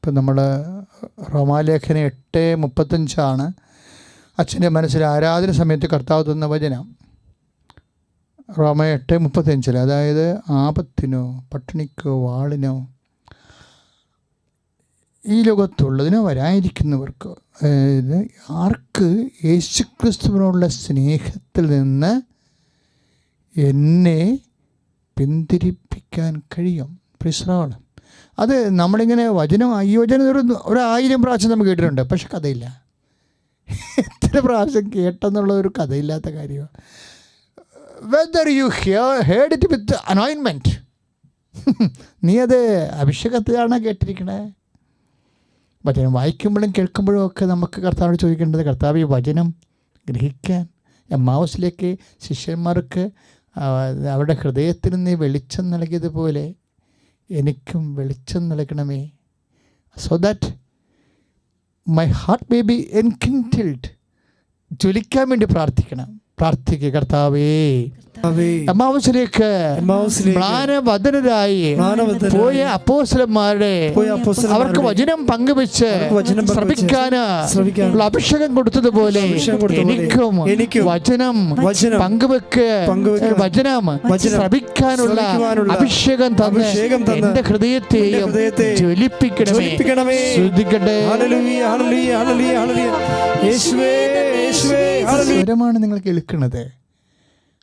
ഇപ്പം നമ്മൾ റോമാലേഖനം 8:35 അച്ഛൻ്റെ മനസ്സിൽ ആരാധന സമയത്ത് കർത്താവ് തന്ന വചനം. റോമ 8:35, അതായത് ആപത്തിനോ പട്ടിണിക്കോ വാളിനോ ഈ ലോകത്തുള്ളതിനോ വരാനിരിക്കുന്നവർക്ക്, അതായത് ആർക്ക് യേശുക്രിസ്തുവിനുള്ള സ്നേഹത്തിൽ നിന്ന് എന്നെ പിന്തിരിപ്പിക്കാൻ കഴിയും. പ്രിസ്റാണ് അത് നമ്മളിങ്ങനെ വചനം ഈ വചനം ഒരു 1000 പ്രാവശ്യം നമ്മൾ കേട്ടിട്ടുണ്ട്, പക്ഷെ കഥയില്ല. എത്ര പ്രാവശ്യം കേട്ടെന്നുള്ള ഒരു കഥയില്ലാത്ത കാര്യമാണ്. Whether you heard it with anointment, നീ അത് അഭിഷേകത്തിലാണ് കേട്ടിരിക്കണേ. വചനം വായിക്കുമ്പോഴും കേൾക്കുമ്പോഴും ഒക്കെ നമുക്ക് കർത്താവിനോട് ചോദിക്കേണ്ടത്, കർത്താവ് ഈ വചനം ഗ്രഹിക്കാൻ എമ്മാവൂസിലേക്ക് ശിഷ്യന്മാർക്ക് അവരുടെ ഹൃദയത്തിന് നീ വെളിച്ചം നൽകിയതുപോലെ എനിക്കും വെളിച്ചം നൽകണമേ. So that my heart may be enkindled. ജ്വലിക്കാൻ വേണ്ടി പ്രാർത്ഥിക്കുക. കർത്താവേ, എമ്മാവൂസിലേക്ക് മ്ലാനവദനരായി പോയ അപ്പോസ്തലന്മാരുടെ അവർക്ക് വചനം പങ്കുവെച്ച് ശ്രമിക്കാന് അഭിഷേകം കൊടുത്തതുപോലെ എനിക്കും വചനം വചനം ശ്രമിക്കാനുള്ള അഭിഷേകം തന്ന് എന്റെ ഹൃദയത്തെയും ജ്വലിപ്പിക്കണമേ. ശ്രദ്ധിക്കട്ടെ, സ്വരമാണ് നിങ്ങൾ കേൾക്കുന്നത്.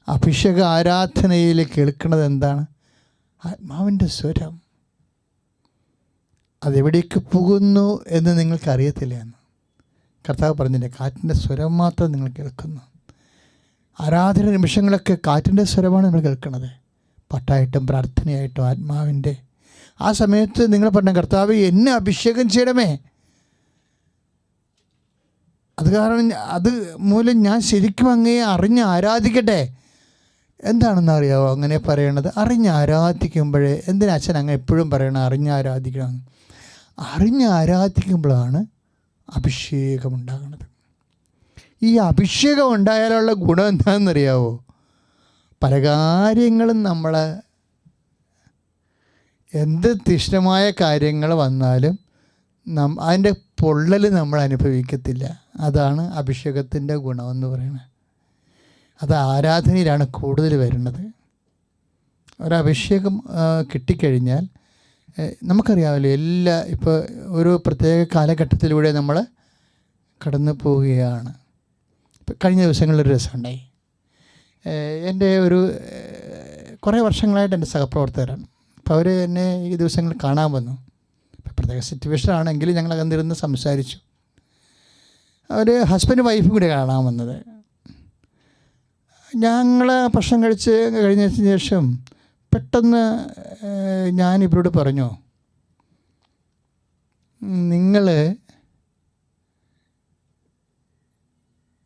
അഭിഷേക ആരാധനയിൽ കേൾക്കുന്നത് എന്താണ്? ആത്മാവിൻ്റെ സ്വരം. അതെവിടേക്ക് പോകുന്നു എന്ന് നിങ്ങൾക്കറിയത്തില്ല എന്ന് കർത്താവ് പറഞ്ഞില്ലേ. കാറ്റിൻ്റെ സ്വരം മാത്രം നിങ്ങൾ കേൾക്കുന്നു. ആരാധന നിമിഷങ്ങളൊക്കെ കാറ്റിൻ്റെ സ്വരമാണ് നിങ്ങൾ കേൾക്കുന്നത്. പാട്ടായിട്ടും പ്രാർത്ഥനയായിട്ടും ആത്മാവിൻ്റെ ആ സമയത്ത് നിങ്ങൾ പറഞ്ഞ കർത്താവ് എന്നെ അഭിഷേകം ചെയ്യണമേ. അത് കാരണം അത് മൂലം ഞാൻ ശരിക്കും അങ്ങയെ അറിഞ്ഞ് ആരാധിക്കട്ടെ. എന്താണെന്ന് അറിയാമോ അങ്ങനെ പറയണത്? അറിഞ്ഞ് ആരാധിക്കുമ്പോഴേ, എന്തിനാ അച്ഛൻ അങ്ങ് എപ്പോഴും പറയണം അറിഞ്ഞ് ആരാധിക്കണമെന്ന്? അറിഞ്ഞ് ആരാധിക്കുമ്പോഴാണ് അഭിഷേകം ഉണ്ടാകുന്നത്. ഈ അഭിഷേകം ഉണ്ടായാലുള്ള ഗുണം എന്താണെന്നറിയാവോ? പല കാര്യങ്ങളും നമ്മൾ എന്ത് തീഷ്ണമായ കാര്യങ്ങൾ വന്നാലും അതിൻ്റെ പൊള്ളൽ നമ്മൾ അനുഭവിക്കത്തില്ല. അതാണ് അഭിഷേകത്തിൻ്റെ ഗുണമെന്ന് പറയുന്നത്. അത് ആരാധനയിലാണ് കൂടുതൽ വരുന്നത്. ഒരഭിഷേകം കിട്ടിക്കഴിഞ്ഞാൽ നമുക്കറിയാമല്ലോ, ഇപ്പോൾ ഒരു പ്രത്യേക കാലഘട്ടത്തിലൂടെ നമ്മൾ കടന്നു പോവുകയാണ്. ഇപ്പം കഴിഞ്ഞ ദിവസങ്ങളിലൊരു രസമുണ്ടായി. എൻ്റെ കുറേ വർഷങ്ങളായിട്ട് എൻ്റെ സഹപ്രവർത്തകരാണ്. അപ്പോൾ അവർ എന്നെ ഈ ദിവസങ്ങളിൽ കാണാൻ വന്നു. പ്രത്യേക സിറ്റുവേഷൻ ആണെങ്കിലും ഞങ്ങൾ അകന്നിരുന്ന് സംസാരിച്ചു. അവർ ഹസ്ബൻഡ് വൈഫും കൂടി കാണാൻ വന്നത്. ഞങ്ങൾ ഭക്ഷണം കഴിഞ്ഞതിന് ശേഷം പെട്ടെന്ന് ഞാൻ ഇവരോട് പറഞ്ഞു, നിങ്ങൾ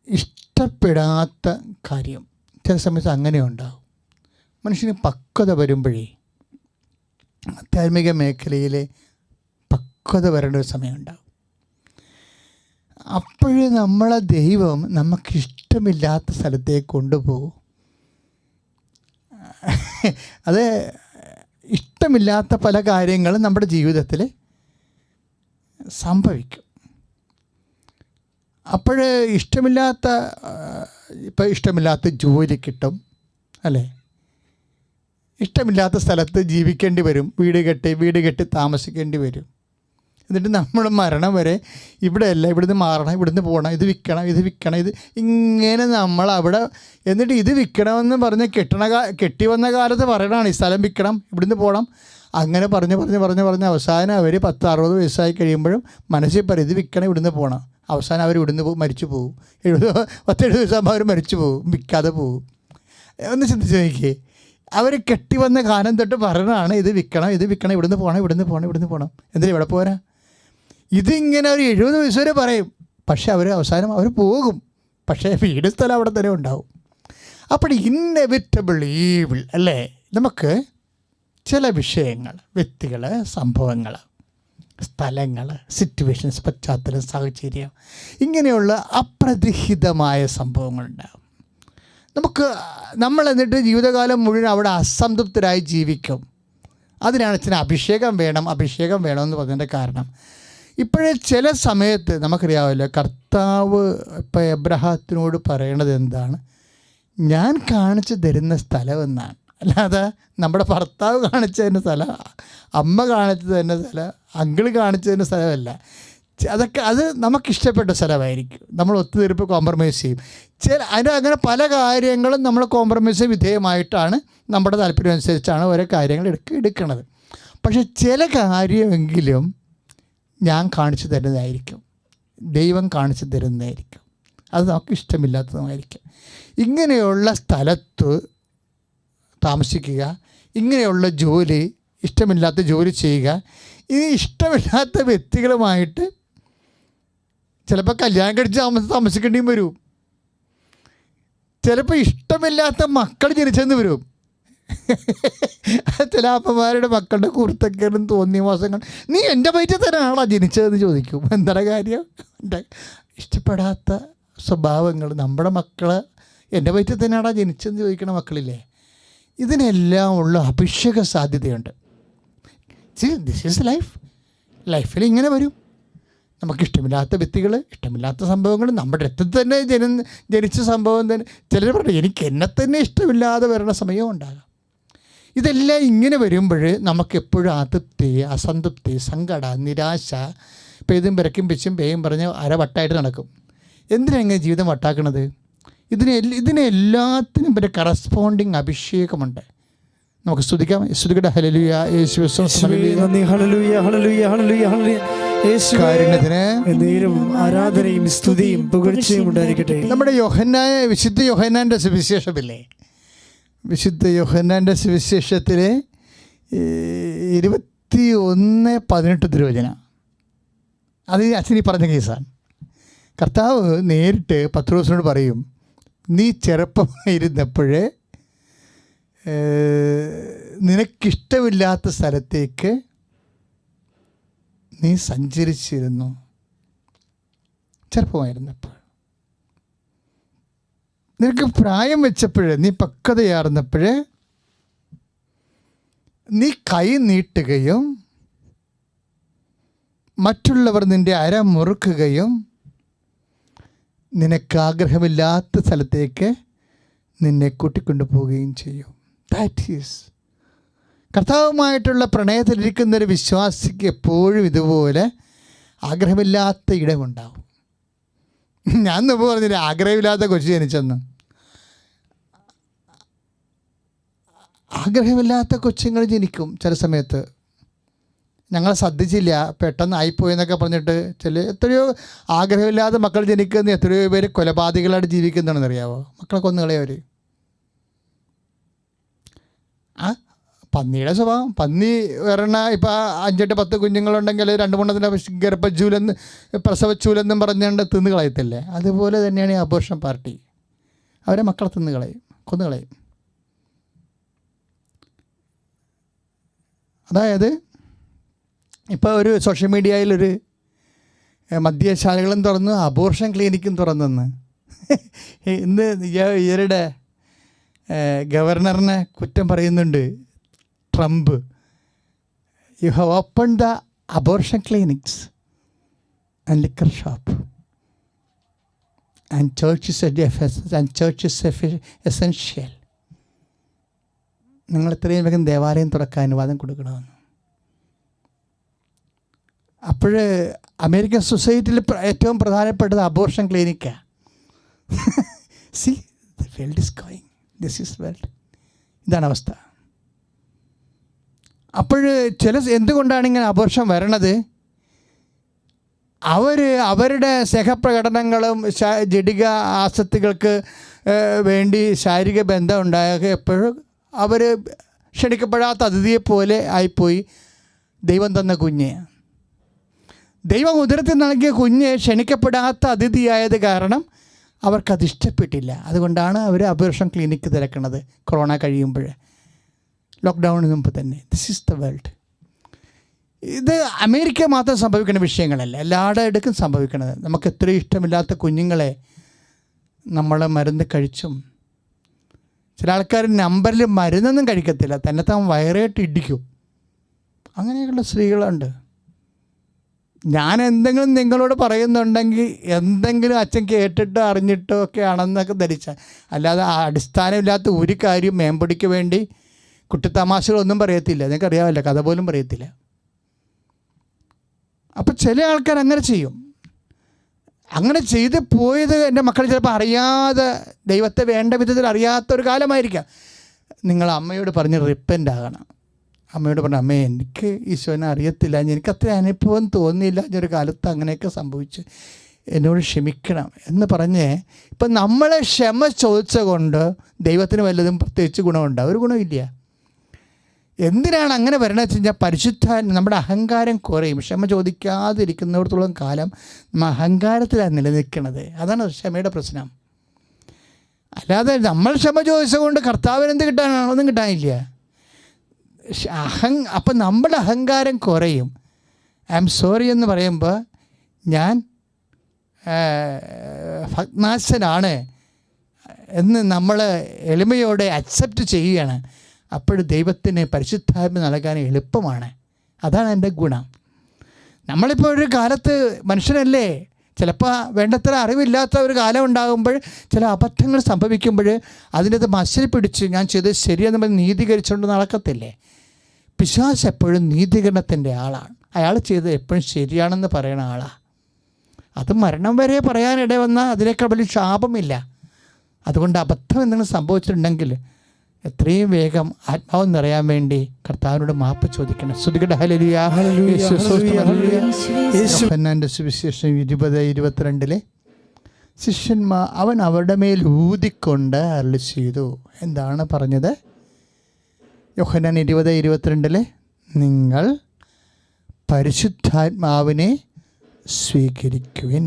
ഇഷ്ടപ്പെടാത്ത കാര്യം ചില സമയത്ത് അങ്ങനെ ഉണ്ടാകും. മനുഷ്യന് പക്വത വരുമ്പോഴേ, ആധ്യാത്മിക മേഖലയിലെ പക്വത വരേണ്ട ഒരു സമയമുണ്ടാകും. അപ്പോഴേ നമ്മളെ ദൈവം നമുക്കിഷ്ടമില്ലാത്ത സ്ഥലത്തേക്ക് കൊണ്ടുപോകും. അത് ഇഷ്ടമില്ലാത്ത പല കാര്യങ്ങളും നമ്മുടെ ജീവിതത്തിൽ സംഭവിക്കും. അപ്പോഴേ ഇഷ്ടമില്ലാത്ത ജോലി കിട്ടും, അല്ലേ? ഇഷ്ടമില്ലാത്ത സ്ഥലത്ത് ജീവിക്കേണ്ടി വരും. വീട് കെട്ടി താമസിക്കേണ്ടി വരും. എന്നിട്ട് നമ്മൾ മരണം വരെ ഇവിടെയല്ല, ഇവിടുന്ന് മാറണം, ഇവിടുന്ന് പോകണം, ഇത് വിൽക്കണം, ഇത് ഇങ്ങനെ നമ്മൾ അവിടെ. എന്നിട്ട് ഇത് വിൽക്കണമെന്ന് പറഞ്ഞ് കെട്ടി വന്ന കാലത്ത് പറയണതാണ് ഈ സ്ഥലം വിൽക്കണം, ഇവിടുന്ന് പോകണം. അങ്ങനെ പറഞ്ഞ് അവസാനം അവർ 60 വയസ്സായി കഴിയുമ്പോഴും മനസ്സിൽ പറയും ഇത് വിൽക്കണം, ഇവിടുന്ന് പോകണം. അവസാനം അവർ ഇവിടുന്ന് മരിച്ചു പോകും. 70 വയസ്സാകുമ്പോൾ അവർ മരിച്ചു പോകും, വിൽക്കാതെ പോകും. ഒന്ന് ചിന്തിച്ച് നോക്കിയേ. അവർ കെട്ടി വന്ന കാലം തൊട്ട് പറയണതാണ് ഇത് വിൽക്കണം, ഇവിടുന്ന് പോകണം. എന്തിനാ ഇവിടെ പോരാ? ഇതിങ്ങനെ ഒരു 70 വയസ്സ് വരെ പറയും. പക്ഷേ അവസാനം അവർ പോകും. പക്ഷേ വീട് സ്ഥലം അവിടെ തന്നെ ഉണ്ടാവും. അപ്പോൾ ഇന്നെവിറ്റബിൾ ഈവിൾ, അല്ലേ? നമുക്ക് ചില വിഷയങ്ങൾ, വ്യക്തികൾ, സംഭവങ്ങൾ, സ്ഥലങ്ങൾ, സിറ്റുവേഷൻസ്, പശ്ചാത്തലം, സാഹചര്യം, ഇങ്ങനെയുള്ള അപ്രതിഹിതമായ സംഭവങ്ങളുണ്ടാകും. നമ്മൾ എന്നിട്ട് ജീവിതകാലം മുഴുവൻ അവിടെ അസംതൃപ്തരായി ജീവിക്കും. അതിനാണ് അച്ഛന് അഭിഷേകം വേണമെന്ന് പറഞ്ഞതിൻ്റെ കാരണം. ഇപ്പോഴേ ചില സമയത്ത് നമുക്കറിയാമല്ലോ, കർത്താവ് ഇപ്പം എബ്രഹാത്തിനോട് പറയണത് എന്താണ്? ഞാൻ കാണിച്ചു തരുന്ന സ്ഥലമെന്നാണ്. അല്ലാതെ നമ്മുടെ ഭർത്താവ് കാണിച്ചു തരുന്ന സ്ഥലം, അമ്മ കാണിച്ചു തരുന്ന സ്ഥലം, അങ്കിള് കാണിച്ചു തരുന്ന സ്ഥലമല്ല. അത് നമുക്കിഷ്ടപ്പെട്ട സ്ഥലമായിരിക്കും. നമ്മൾ ഒത്തുതീർപ്പ് കോംപ്രമൈസ് ചെയ്യും. അങ്ങനെ പല കാര്യങ്ങളും നമ്മൾ കോംപ്രമൈസ് വിധേയമായിട്ടാണ്, നമ്മുടെ താല്പര്യം അനുസരിച്ചാണ് ഓരോ കാര്യങ്ങൾ എടുക്കുന്നത്. പക്ഷെ ചില കാര്യമെങ്കിലും ഞാൻ കാണിച്ചു തരുന്നതായിരിക്കും, ദൈവം കാണിച്ചു തരുന്നതായിരിക്കും. അത് നമുക്ക് ഇഷ്ടമില്ലാത്തതുമായിരിക്കും. ഇങ്ങനെയുള്ള സ്ഥലത്ത് താമസിക്കുക, ഇങ്ങനെയുള്ള ജോലി, ഇഷ്ടമില്ലാത്ത ജോലി ചെയ്യുക, ഇനി ഇഷ്ടമില്ലാത്ത വ്യക്തികളുമായിട്ട് ചിലപ്പോൾ കല്യാണം കഴിച്ച് താമസിക്കേണ്ടിയും വരും. ചിലപ്പോൾ ഇഷ്ടമില്ലാത്ത മക്കൾ ജനിച്ചെന്ന് വരും. ചില അപ്പന്മാരുടെ മക്കളുടെ കുരുത്തക്കേടും തോന്നിയ മാസങ്ങൾ, നീ എൻ്റെ വയറ്റിൽ തന്നെയാണോ ജനിച്ചതെന്ന് ചോദിക്കും. എന്താണ് കാര്യം? എൻ്റെ ഇഷ്ടപ്പെടാത്ത സ്വഭാവങ്ങൾ നമ്മുടെ മക്കൾ എൻ്റെ വയറ്റിൽ തന്നെയാണോ ജനിച്ചതെന്ന് ചോദിക്കണ മക്കളില്ലേ? ഇതിനെല്ലാം ഉള്ള അഭിഷേക സാധ്യതയുണ്ട്. ദിസ് ഈസ് ലൈഫിൽ ഇങ്ങനെ വരും. നമുക്കിഷ്ടമില്ലാത്ത വ്യക്തികൾ, ഇഷ്ടമില്ലാത്ത സംഭവങ്ങൾ, നമ്മുടെ രക്തത്തിൽ തന്നെ ജനിച്ച സംഭവം തന്നെ. ചിലർ പറഞ്ഞു എനിക്ക് എന്നെ തന്നെ ഇഷ്ടമില്ലാതെ വരുന്ന സമയവും ഉണ്ടാകാം. ഇതെല്ലാം ഇങ്ങനെ വരുമ്പോൾ നമുക്കെപ്പോഴും അതൃപ്തി, അസംതൃപ്തി, സങ്കടം, നിരാശ, പെയ്തും പിറക്കും പിച്ചും പേയും പറഞ്ഞ് വട്ടായിട്ട് നടക്കും. എന്തിനാണ് ഇങ്ങനെ ജീവിതം വട്ടാക്കണത്? ഇതിനെല്ലാത്തിനും ഒരു കറസ്പോണ്ടിങ് അഭിഷേകമുണ്ട്. നമുക്ക് സ്തുതിക്കാം. സ്തുതിക്കട്ടെ. ഹല്ലേലൂയ. ആരാധനയും സ്തുതിയും പുകഴ്ചയും ഉണ്ടായിരിക്കട്ടെ. നമ്മുടെ വിശുദ്ധ യോഹന്നാൻ്റെ സുവിശേഷമില്ലേ? വിശുദ്ധ യോഹന്നാൻ്റെ സുവിശേഷത്തിലെ 21:18 തിരുവചനം, അത് അച്ഛനീ പറഞ്ഞ കേസാണ്. കർത്താവ് നേരിട്ട് പത്രോസിനോട് പറയും, നീ ചെറുപ്പമായിരുന്നപ്പോഴേ നിനക്കിഷ്ടമില്ലാത്ത സ്ഥലത്തേക്ക് നീ സഞ്ചരിച്ചിരുന്നു. ചെറുപ്പമായിരുന്നപ്പോൾ, നിനക്ക് പ്രായം വെച്ചപ്പോഴേ, നീ പക്വതയാർന്നപ്പോഴേ നീ കൈ നീട്ടുകയും മറ്റുള്ളവർ നിൻ്റെ അര മുറുക്കുകയും നിനക്ക് ആഗ്രഹമില്ലാത്ത സ്ഥലത്തേക്ക് നിന്നെ കൂട്ടിക്കൊണ്ടു പോവുകയും ചെയ്യും. ദാറ്റ് ഈസ് കർത്താവുമായിട്ടുള്ള പ്രണയത്തിലിരിക്കുന്നൊരു വിശ്വാസിക്ക് എപ്പോഴും ഇതുപോലെ ആഗ്രഹമില്ലാത്ത ഇടമുണ്ടാവും. ഞാൻ മുമ്പ് പറഞ്ഞില്ല, ആഗ്രഹമില്ലാത്ത കൊച്ചു ജനിച്ചെന്ന്. ആഗ്രഹമില്ലാത്ത കൊച്ചുങ്ങൾ ജനിക്കും ചില സമയത്ത്. ഞങ്ങൾ ശ്രദ്ധിച്ചില്ല, പെട്ടെന്ന് ആയിപ്പോയെന്നൊക്കെ പറഞ്ഞിട്ട് എത്രയോ ആഗ്രഹമില്ലാതെ മക്കൾ ജനിക്കുന്ന എത്രയോ പേര് കൊലപാതകളായിട്ട് ജീവിക്കുന്നതാണെന്ന് അറിയാമോ? മക്കളെ കൊന്നുകളയവർ. പന്നിയുടെ സ്വഭാവം, പന്നി വരണ ഇപ്പം 5-10 കുഞ്ഞുങ്ങളുണ്ടെങ്കിൽ 2-3 ഗർഭച്ചൂലെന്ന് പ്രസവച്ചൂലെന്നും പറഞ്ഞുകൊണ്ട് തിന്ന് കളയത്തില്ലേ? അതുപോലെ തന്നെയാണ് ഈ അബോർഷൻ പാർട്ടി. അവരെ മക്കളെ കൊന്നുകളയും. അതായത് ഇപ്പോൾ ഒരു സോഷ്യൽ മീഡിയയിലൊരു മദ്യശാലകളും തുറന്നു, അബോർഷൻ ക്ലിനിക്കും തുറന്നെന്ന്. ഇന്ന് ഇവരുടെ ഗവർണറിനെ കുറ്റം പറയുന്നുണ്ട് Trump. You have open the abortion clinics and liquor shop and church is essential. നിങ്ങൾ എത്രയും വേഗം ദേവാലയം തുറക്കാൻ അനുവാദം കൊടുക്കണമെന്ന്. അപ്പോൾ അമേരിക്കൻ സൊസൈറ്റിയിൽ ഏറ്റവും പ്രധാനപ്പെട്ടത് അബോർഷൻ ക്ലിനിക്കാണ്. See the world is going, this is world. ഇതാണ് അവസ്ഥ. അപ്പോൾ എന്തുകൊണ്ടാണ് ഇങ്ങനെ അബോർഷൻ വരണത്? അവരുടെ സഹപ്രകടനങ്ങളും ജഡിക ആസക്തികൾക്ക് വേണ്ടി ശാരീരിക ബന്ധം ഉണ്ടായ എപ്പോഴും അവർ ക്ഷണിക്കപ്പെടാത്ത അതിഥിയെപ്പോലെ ആയിപ്പോയി. ദൈവം തന്ന കുഞ്ഞ്, ദൈവം ഉദരത്തിൽ നൽകിയ കുഞ്ഞ് ക്ഷണിക്കപ്പെടാത്ത അതിഥിയായത് കാരണം അവർക്കത് ഇഷ്ടപ്പെട്ടില്ല. അതുകൊണ്ടാണ് അവർ അബോർഷൻ ക്ലിനിക്ക് തിരക്കണത് കൊറോണ കഴിയുമ്പോൾ, ലോക്ക്ഡൗണിന് മുമ്പ് തന്നെ. This is the world. ഇത് അമേരിക്ക മാത്രം സംഭവിക്കുന്ന വിഷയങ്ങളല്ല, എല്ലായിടത്തും സംഭവിക്കണത്. നമുക്ക് എത്രയും ഇഷ്ടമില്ലാത്ത കുഞ്ഞുങ്ങളെ നമ്മൾ മരുന്ന് കഴിച്ചും, ചില ആൾക്കാർ നമ്പറിൽ മരുന്നൊന്നും കഴിക്കത്തില്ല, തന്നെത്താൻ വയറായിട്ട് ഇടിക്കും. അങ്ങനെയൊക്കെയുള്ള സ്ത്രീകളുണ്ട്. ഞാൻ എന്തെങ്കിലും നിങ്ങളോട് പറയുന്നുണ്ടെങ്കിൽ എന്തെങ്കിലും അച്ഛൻ കേട്ടിട്ടോ അറിഞ്ഞിട്ടോ ഒക്കെ ആണെന്നൊക്കെ ധരിച്ചാൽ, അല്ലാതെ അടിസ്ഥാനമില്ലാത്ത ഒരു കാര്യം മേമ്പൊടിക്ക് വേണ്ടി കുട്ടിത്തമാശകളൊന്നും പറയത്തില്ല. നിങ്ങൾക്ക് അറിയാമല്ലോ, കഥ പോലും പറയത്തില്ല. അപ്പം ചില ആൾക്കാർ അങ്ങനെ ചെയ്യും. അങ്ങനെ ചെയ്ത് പോയത് എൻ്റെ മക്കൾ ചിലപ്പോൾ അറിയാതെ, ദൈവത്തെ വേണ്ട വിധത്തിൽ അറിയാത്തൊരു കാലമായിരിക്കാം. നിങ്ങൾ അമ്മയോട് പറഞ്ഞ് റിപ്പൻ്റ് ആകണം. അമ്മയോട് പറഞ്ഞു, അമ്മേ എനിക്ക് ഈശോനെ അറിയത്തില്ല, എനിക്കത്ര അനുഭവം തോന്നിയില്ല, ഒരു കാലത്ത് അങ്ങനെയൊക്കെ സംഭവിച്ചു, എന്നോട് ക്ഷമിക്കണം എന്ന് പറഞ്ഞ്. ഇപ്പം നമ്മളെ ക്ഷമ ചോദിച്ച കൊണ്ട് ദൈവത്തിന് വല്ലതും പ്രത്യേകിച്ച് ഗുണമുണ്ടോ? ഒരു ഗുണമില്ല. എന്തിനാണ് അങ്ങനെ വരണമെന്ന് വെച്ച് കഴിഞ്ഞാൽ പരിശുദ്ധാത്മ നമ്മുടെ അഹങ്കാരം കുറയും. ക്ഷമ ചോദിക്കാതിരിക്കുന്നിടത്തോളം കാലം നമ്മൾ അഹങ്കാരത്തിലാണ് നിലനിൽക്കുന്നത്. അതാണ് ക്ഷമയുടെ പ്രശ്നം. അല്ലാതെ നമ്മൾ ക്ഷമ ചോദിച്ചതുകൊണ്ട് കർത്താവിന് എന്ത് കിട്ടാനാണ്? ഒന്നും കിട്ടാനില്ല. അപ്പം നമ്മുടെ അഹങ്കാരം കുറയും. ഐ ആം സോറി എന്ന് പറയുമ്പോൾ ഞാൻ ഭഗ്നാശനാണ് എന്ന് നമ്മൾ എളിമയോടെ അക്സെപ്റ്റ് ചെയ്യുകയാണ്. അപ്പോഴും ദൈവത്തിന് പരിശുദ്ധാത്മ നൽകാൻ എളുപ്പമാണ്. അതാണ് എൻ്റെ ഗുണം. നമ്മളിപ്പോൾ ഒരു കാലത്ത് മനുഷ്യനല്ലേ, ചിലപ്പോൾ വേണ്ടത്ര അറിവില്ലാത്ത ഒരു കാലം ഉണ്ടാകുമ്പോൾ ചില അബദ്ധങ്ങൾ സംഭവിക്കുമ്പോൾ അതിനകത്ത് മസിൽ പിടിച്ച് ഞാൻ ചെയ്തത് ശരിയെന്ന് പറഞ്ഞ് നീതീകരിച്ചുകൊണ്ട് നടക്കത്തില്ലേ? പിശാച് എപ്പോഴും നീതീകരണത്തിൻ്റെ ആളാണ്. അയാൾ ചെയ്തത് എപ്പോഴും ശരിയാണെന്ന് പറയുന്ന ആളാണ്. അത് മരണം വരെ പറയാനിട വന്നാൽ അതിനേക്കാൾ വലിയ ശാപമില്ല. അതുകൊണ്ട് അബദ്ധം എന്തെങ്കിലും സംഭവിച്ചിട്ടുണ്ടെങ്കിൽ എത്രയും വേഗം ആത്മാവ് നിറയാൻ വേണ്ടി കർത്താവിനോട് മാപ്പ് ചോദിക്കണം. സ്തുതിക്കട്ടെ. ഹല്ലേലൂയ. യോഹന്നാന്റെ സുവിശേഷം 20:22 ശിഷ്യന്മാർ അവൻ അവരുടെ മേൽ ഊതിക്കൊണ്ട് അരുളി ചെയ്തു. എന്താണ് പറഞ്ഞത്? യോഹന്നാൻ 20:22 നിങ്ങൾ പരിശുദ്ധാത്മാവിനെ സ്വീകരിക്കുവിൻ.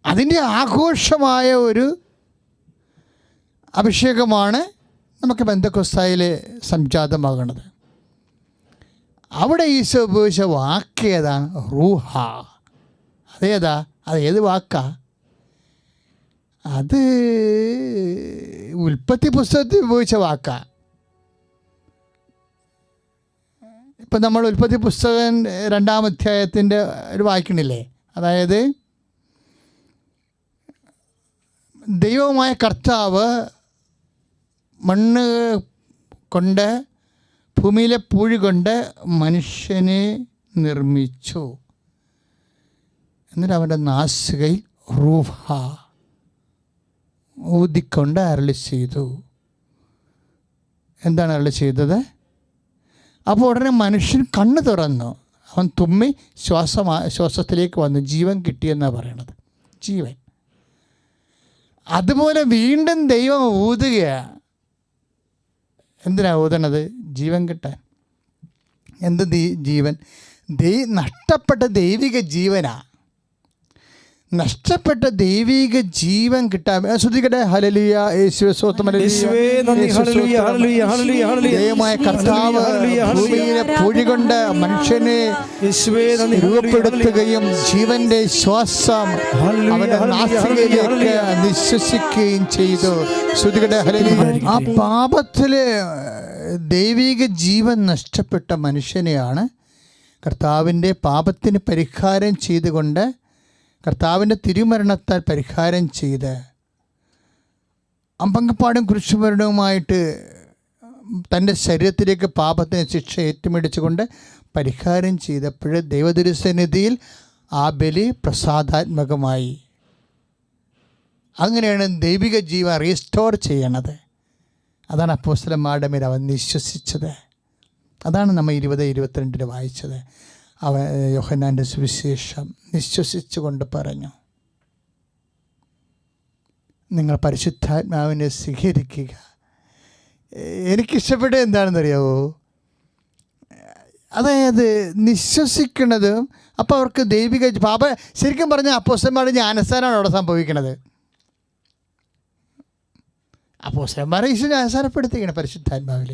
അതിൻ്റെ ആഘോഷമായ ഒരു അഭിഷേകമാണ് നമുക്ക് പെന്തക്കോസ്തായിൽ സംജാതമാകുന്നത്. അവിടെ ഈശോ ഉപയോഗിച്ച വാക്ക് ഏതാണ്? റൂഹ. അതേതാ? അത് ഏത് വാക്കാ? അത് ഉൽപ്പത്തി പുസ്തകത്തിൽ ഉപയോഗിച്ച വാക്കാ. ഇപ്പം നമ്മൾ ഉൽപ്പത്തി പുസ്തകം 2-ാം അധ്യായത്തിൻ്റെ ഒരു വായിക്കണില്ലേ? അതായത് ദൈവമായ കർത്താവ് മണ്ണ് കൊണ്ട്, ഭൂമിയിലെ പൂഴി കൊണ്ട് മനുഷ്യനെ നിർമ്മിച്ചു. എന്നിട്ട് അവൻ്റെ നാസികയിൽ റൂഹ ഊതിക്കൊണ്ട് അരുളി ചെയ്തു. എന്താണ് അരുളി ചെയ്തത്? അപ്പോൾ ഉടനെ മനുഷ്യൻ കണ്ണ് തുറന്നു, അവൻ തുമ്മി ശ്വാസത്തിലേക്ക് വന്നു, ജീവൻ കിട്ടിയെന്നാണ് പറയണത്. ജീവൻ. അതുപോലെ വീണ്ടും ദൈവം ഊതുകയാണ്. എന്തിനാ ഊതണത്? ജീവൻ കിട്ടാൻ. എന്ത് ജീവൻ? നഷ്ടപ്പെട്ട ദൈവിക ജീവനാ. നഷ്ടപ്പെട്ട ദൈവിക ജീവൻ കിട്ടാൻ ശ്രദ്ധിക്കട്ടെ. ഹല്ലേലൂയ. യേശുവേ സ്തോത്രം. ദൈവമായ കർത്താവ് ഭൂമിയിലെ പൂഴി കൊണ്ട് മനുഷ്യനെ രൂപപ്പെടുത്തുകയും ജീവന്റെ ശ്വാസം അവന്റെ നാസികയിലേക്ക് നിശ്വസിക്കുകയും ചെയ്തു. ശ്രദ്ധിക്കട്ടെ. ഹല്ലേലൂയ. ആ പാപത്തില് ദൈവിക ജീവൻ നഷ്ടപ്പെട്ട മനുഷ്യനെയാണ് കർത്താവിൻ്റെ പാപത്തിന് പരിഹാരം ചെയ്തുകൊണ്ട്, കർത്താവിൻ്റെ തിരുമരണത്താൽ പരിഹാരം ചെയ്ത് അമ്പങ്കപ്പാടും കുരിശുമരണവുമായിട്ട് തൻ്റെ ശരീരത്തിലേക്ക് പാപത്തിന് ശിക്ഷ ഏറ്റുമേടിച്ചുകൊണ്ട് പരിഹാരം ചെയ്തപ്പോൾ ദൈവതിരുസന്നിധിയിൽ ആ ബലി പ്രസാദാത്മകമായി. അങ്ങനെയാണ് ദൈവിക ജീവൻ റീസ്റ്റോർ ചെയ്യണത്. അതാണ് അപ്പോസ്തലന്മാരുടെ മേൽ അവൻ വിശ്വസിച്ചത്. അതാണ് നമ്മൾ 20:22 വായിച്ചത്. അവൻ യോഹന്നാൻ്റെ സുവിശേഷം വിശ്വസിച്ചുകൊണ്ട് പറഞ്ഞു, നിങ്ങൾ പരിശുദ്ധാത്മാവിനെ സ്വീകരിക്കുക. എനിക്കിഷ്ടപ്പെട്ടത് എന്താണെന്നറിയാവോ? അതായത് വിശ്വസിക്കുന്നതും. അപ്പോൾ അവർക്ക് ദൈവിക ശരിക്കും പറഞ്ഞാൽ അപ്പോസ്തലന്മാരുടെ ജ്ഞാനസ്നാനമാണ് അവിടെ സംഭവിക്കുന്നത്. അപ്പോസ്തലന്മാരെ ഈശോ ജ്ഞാനസ്നാനപ്പെടുത്തിയിരിക്കണം പരിശുദ്ധാത്മാവിൽ.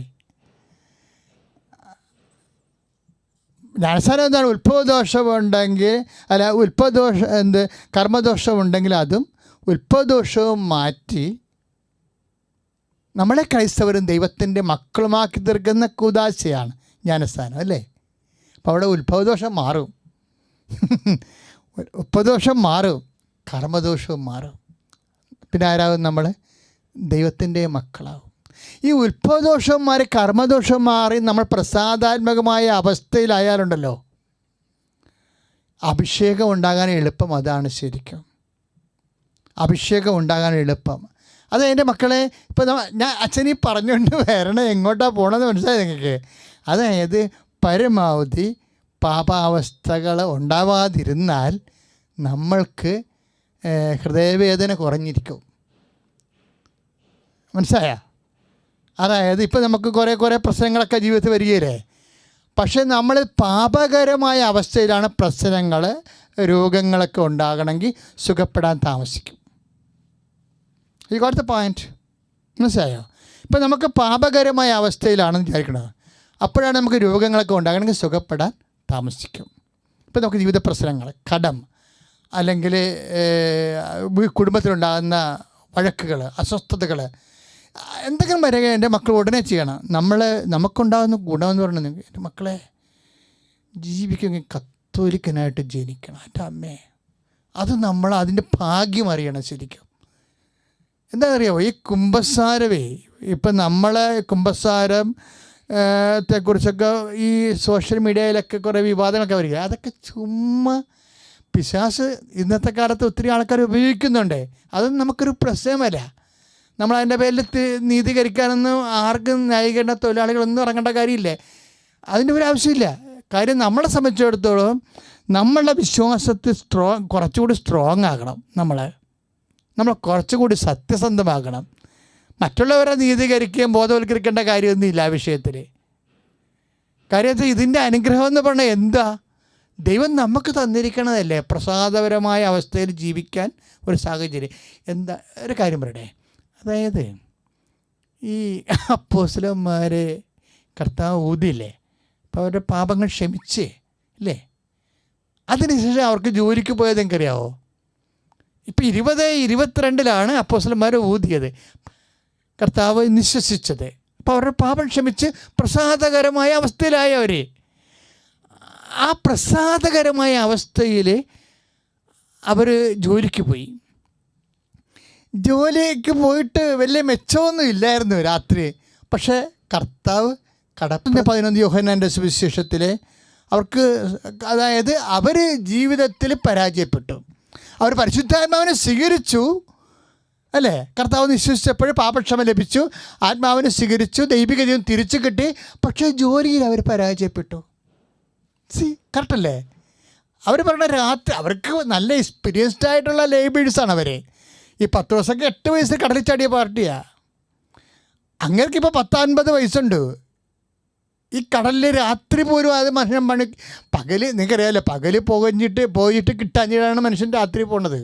ജ്ഞാനസ്നാനം എന്താണ്? ഉത്ഭവദോഷമുണ്ടെങ്കിൽ, കർമ്മദോഷമുണ്ടെങ്കിൽ അതും ഉത്ഭവദോഷവും മാറ്റി നമ്മളെ ക്രൈസ്തവരും ദൈവത്തിൻ്റെ മക്കളുമാക്കി തീർക്കുന്ന കൂദാശയാണ് ജ്ഞാനസ്നാനം, അല്ലേ? അപ്പോൾ അവിടെ ഉത്ഭവദോഷം മാറും, ഉത്ഭവദോഷം മാറും, കർമ്മദോഷവും മാറും. പിന്നെ ആരാകും? നമ്മൾ ദൈവത്തിൻ്റെ മക്കളാവും. ഈ ഉത്ഭവദോഷം മാറി കർമ്മദോഷം മാറി നമ്മൾ പ്രസാദാത്മകമായ അവസ്ഥയിലായാലുണ്ടല്ലോ, അഭിഷേകം ഉണ്ടാകാൻ എളുപ്പം. അതാണ് ശരിക്കും അഭിഷേകം ഉണ്ടാകാൻ എളുപ്പം. അത് എൻ്റെ മക്കളെ, ഇപ്പോൾ ഞാൻ അച്ഛനീ പറഞ്ഞുകൊണ്ട് വരണം, എങ്ങോട്ടാണ് പോകണമെന്ന് മനസ്സിലായി നിങ്ങൾക്ക്? അതായത് പരമാവധി പാപാവസ്ഥകൾ ഉണ്ടാവാതിരുന്നാൽ നമ്മൾക്ക് ഹൃദയവേദന കുറഞ്ഞിരിക്കും. മനസ്സിലായ? അതായത് ഇപ്പോൾ നമുക്ക് കുറേ പ്രശ്നങ്ങളൊക്കെ ജീവിതത്തിൽ വരികയില്ലേ, പക്ഷേ നമ്മൾ പാപകരമായ അവസ്ഥയിലാണ് പ്രശ്നങ്ങൾ രോഗങ്ങളൊക്കെ ഉണ്ടാകണമെങ്കിൽ സുഖപ്പെടാൻ താമസിക്കും. ഈ കൊടുത്ത പോയിൻറ്റ് മനസ്സിലായോ? ഇപ്പം നമുക്ക് പാപകരമായ അവസ്ഥയിലാണെന്ന് വിചാരിക്കണത്, അപ്പോഴാണ് നമുക്ക് രോഗങ്ങളൊക്കെ ഉണ്ടാകണമെങ്കിൽ സുഖപ്പെടാൻ താമസിക്കും. ഇപ്പം നമുക്ക് ജീവിത പ്രശ്നങ്ങൾ, കടം, അല്ലെങ്കിൽ കുടുംബത്തിലുണ്ടാകുന്ന വഴക്കുകൾ, അസ്വസ്ഥതകൾ, എന്തെങ്കിലും വരിക എൻ്റെ മക്കൾ ഉടനെ ചെയ്യണം. നമുക്കുണ്ടാകുന്ന ഗുണമെന്ന് പറയുന്നത്, എൻ്റെ മക്കളെ ജീവിക്കുമെങ്കിൽ കത്തോലിക്കനായിട്ട് ജനിക്കണം. എൻ്റെ അമ്മേ, അത് നമ്മൾ അതിൻ്റെ ഭാഗ്യം അറിയണം ശരിക്കും. എന്താണെന്നറിയാമോ? ഈ കുമ്പസാരമേ, ഇപ്പം നമ്മളെ കുമ്പസാരത്തെക്കുറിച്ചൊക്കെ ഈ സോഷ്യൽ മീഡിയയിലൊക്കെ കുറേ വിവാദങ്ങളൊക്കെ വരിക, അതൊക്കെ ചുമ്മാ പിശാച് ഇന്നത്തെ കാലത്ത് ഒത്തിരി ആൾക്കാർ ഉപയോഗിക്കുന്നുണ്ട്. അതൊന്നും നമുക്കൊരു പ്രശ്നമല്ല. നമ്മളതിൻ്റെ പേരിൽ നീതീകരിക്കാനൊന്നും ആർക്കും ന്യായീകരണ തൊഴിലാളികളൊന്നും ഇറങ്ങേണ്ട കാര്യമില്ലേ, അതിൻ്റെ ഒരു ആവശ്യമില്ല. കാര്യം നമ്മളെ സംബന്ധിച്ചിടത്തോളം നമ്മളുടെ വിശ്വാസത്തിൽ കുറച്ചുകൂടി സ്ട്രോങ് ആകണം. നമ്മൾ കുറച്ചുകൂടി സത്യസന്ധമാകണം. മറ്റുള്ളവരെ നീതീകരിക്കുകയും ബോധവൽക്കരിക്കേണ്ട കാര്യമൊന്നുമില്ല ആ വിഷയത്തിൽ. കാര്യത്തിൽ ഇതിൻ്റെ അനുഗ്രഹം എന്ന് പറഞ്ഞാൽ എന്താ? ദൈവം നമുക്ക് തന്നിരിക്കണതല്ലേ പ്രസാദപരമായ അവസ്ഥയിൽ ജീവിക്കാൻ ഒരു സാഹചര്യം. എന്താ ഒരു കാര്യം പറയട്ടെ, അതായത് ഈ അപ്പോസ്തലന്മാരെ കർത്താവ് ഊതിയില്ലേ, അപ്പോൾ അവരുടെ പാപങ്ങൾ ക്ഷമിച്ച് അല്ലേ, അതിനുശേഷം അവർക്ക് ജോലിക്ക് പോയത് എനിക്കറിയാമോ? ഇപ്പം 2022 അപ്പോസ്തലന്മാർ ഊതിയത്, കർത്താവ് നിശ്വസിച്ചത്. അപ്പോൾ അവരുടെ പാപം ക്ഷമിച്ച് പ്രസാദകരമായ അവസ്ഥയിലായ അവർ. ആ പ്രസാദകരമായ അവസ്ഥയിൽ അവർ ജോലിക്ക് പോയി. ജോലിക്ക് പോയിട്ട് വലിയ മെച്ചമൊന്നും ഇല്ലായിരുന്നു രാത്രി. പക്ഷേ കർത്താവ് കടപ്പിൻ്റെ 11 യോഹന്നാൻ്റെ സുവിശേഷത്തിൽ അവർക്ക്, അതായത് അവർ ജീവിതത്തിൽ പരാജയപ്പെട്ടു. അവർ പരിശുദ്ധാത്മാവിനെ സ്വീകരിച്ചു അല്ലേ, കർത്താവ് വിശ്വസിച്ചപ്പോൾ പാപക്ഷമ ലഭിച്ചു, ആത്മാവിനെ സ്വീകരിച്ചു, ദൈവിക ജീവൻ തിരിച്ചു കിട്ടി. പക്ഷേ ജോലിയിൽ അവർ പരാജയപ്പെട്ടു. കറക്റ്റല്ലേ? അവർ പറഞ്ഞ രാത്രി അവർക്ക് നല്ല എക്സ്പീരിയൻസ്ഡ് ആയിട്ടുള്ള ലേബേഴ്സാണ് അവർ. ഈ 10 ദിവസമൊക്കെ 8 വയസ്സ് കടലിൽ ചാടിയ പാർട്ടിയാണ്. അങ്ങേർക്കിപ്പോൾ 10-50 വയസ്സുണ്ട്. ഈ കടലിൽ രാത്രി പോലും അത് മനുഷ്യൻ പകൽ നിങ്ങൾക്കറിയാമല്ലോ, പകൽ പോയിട്ട് കിട്ടാഞ്ഞിട്ടാണ് മനുഷ്യൻ രാത്രി പോണത്.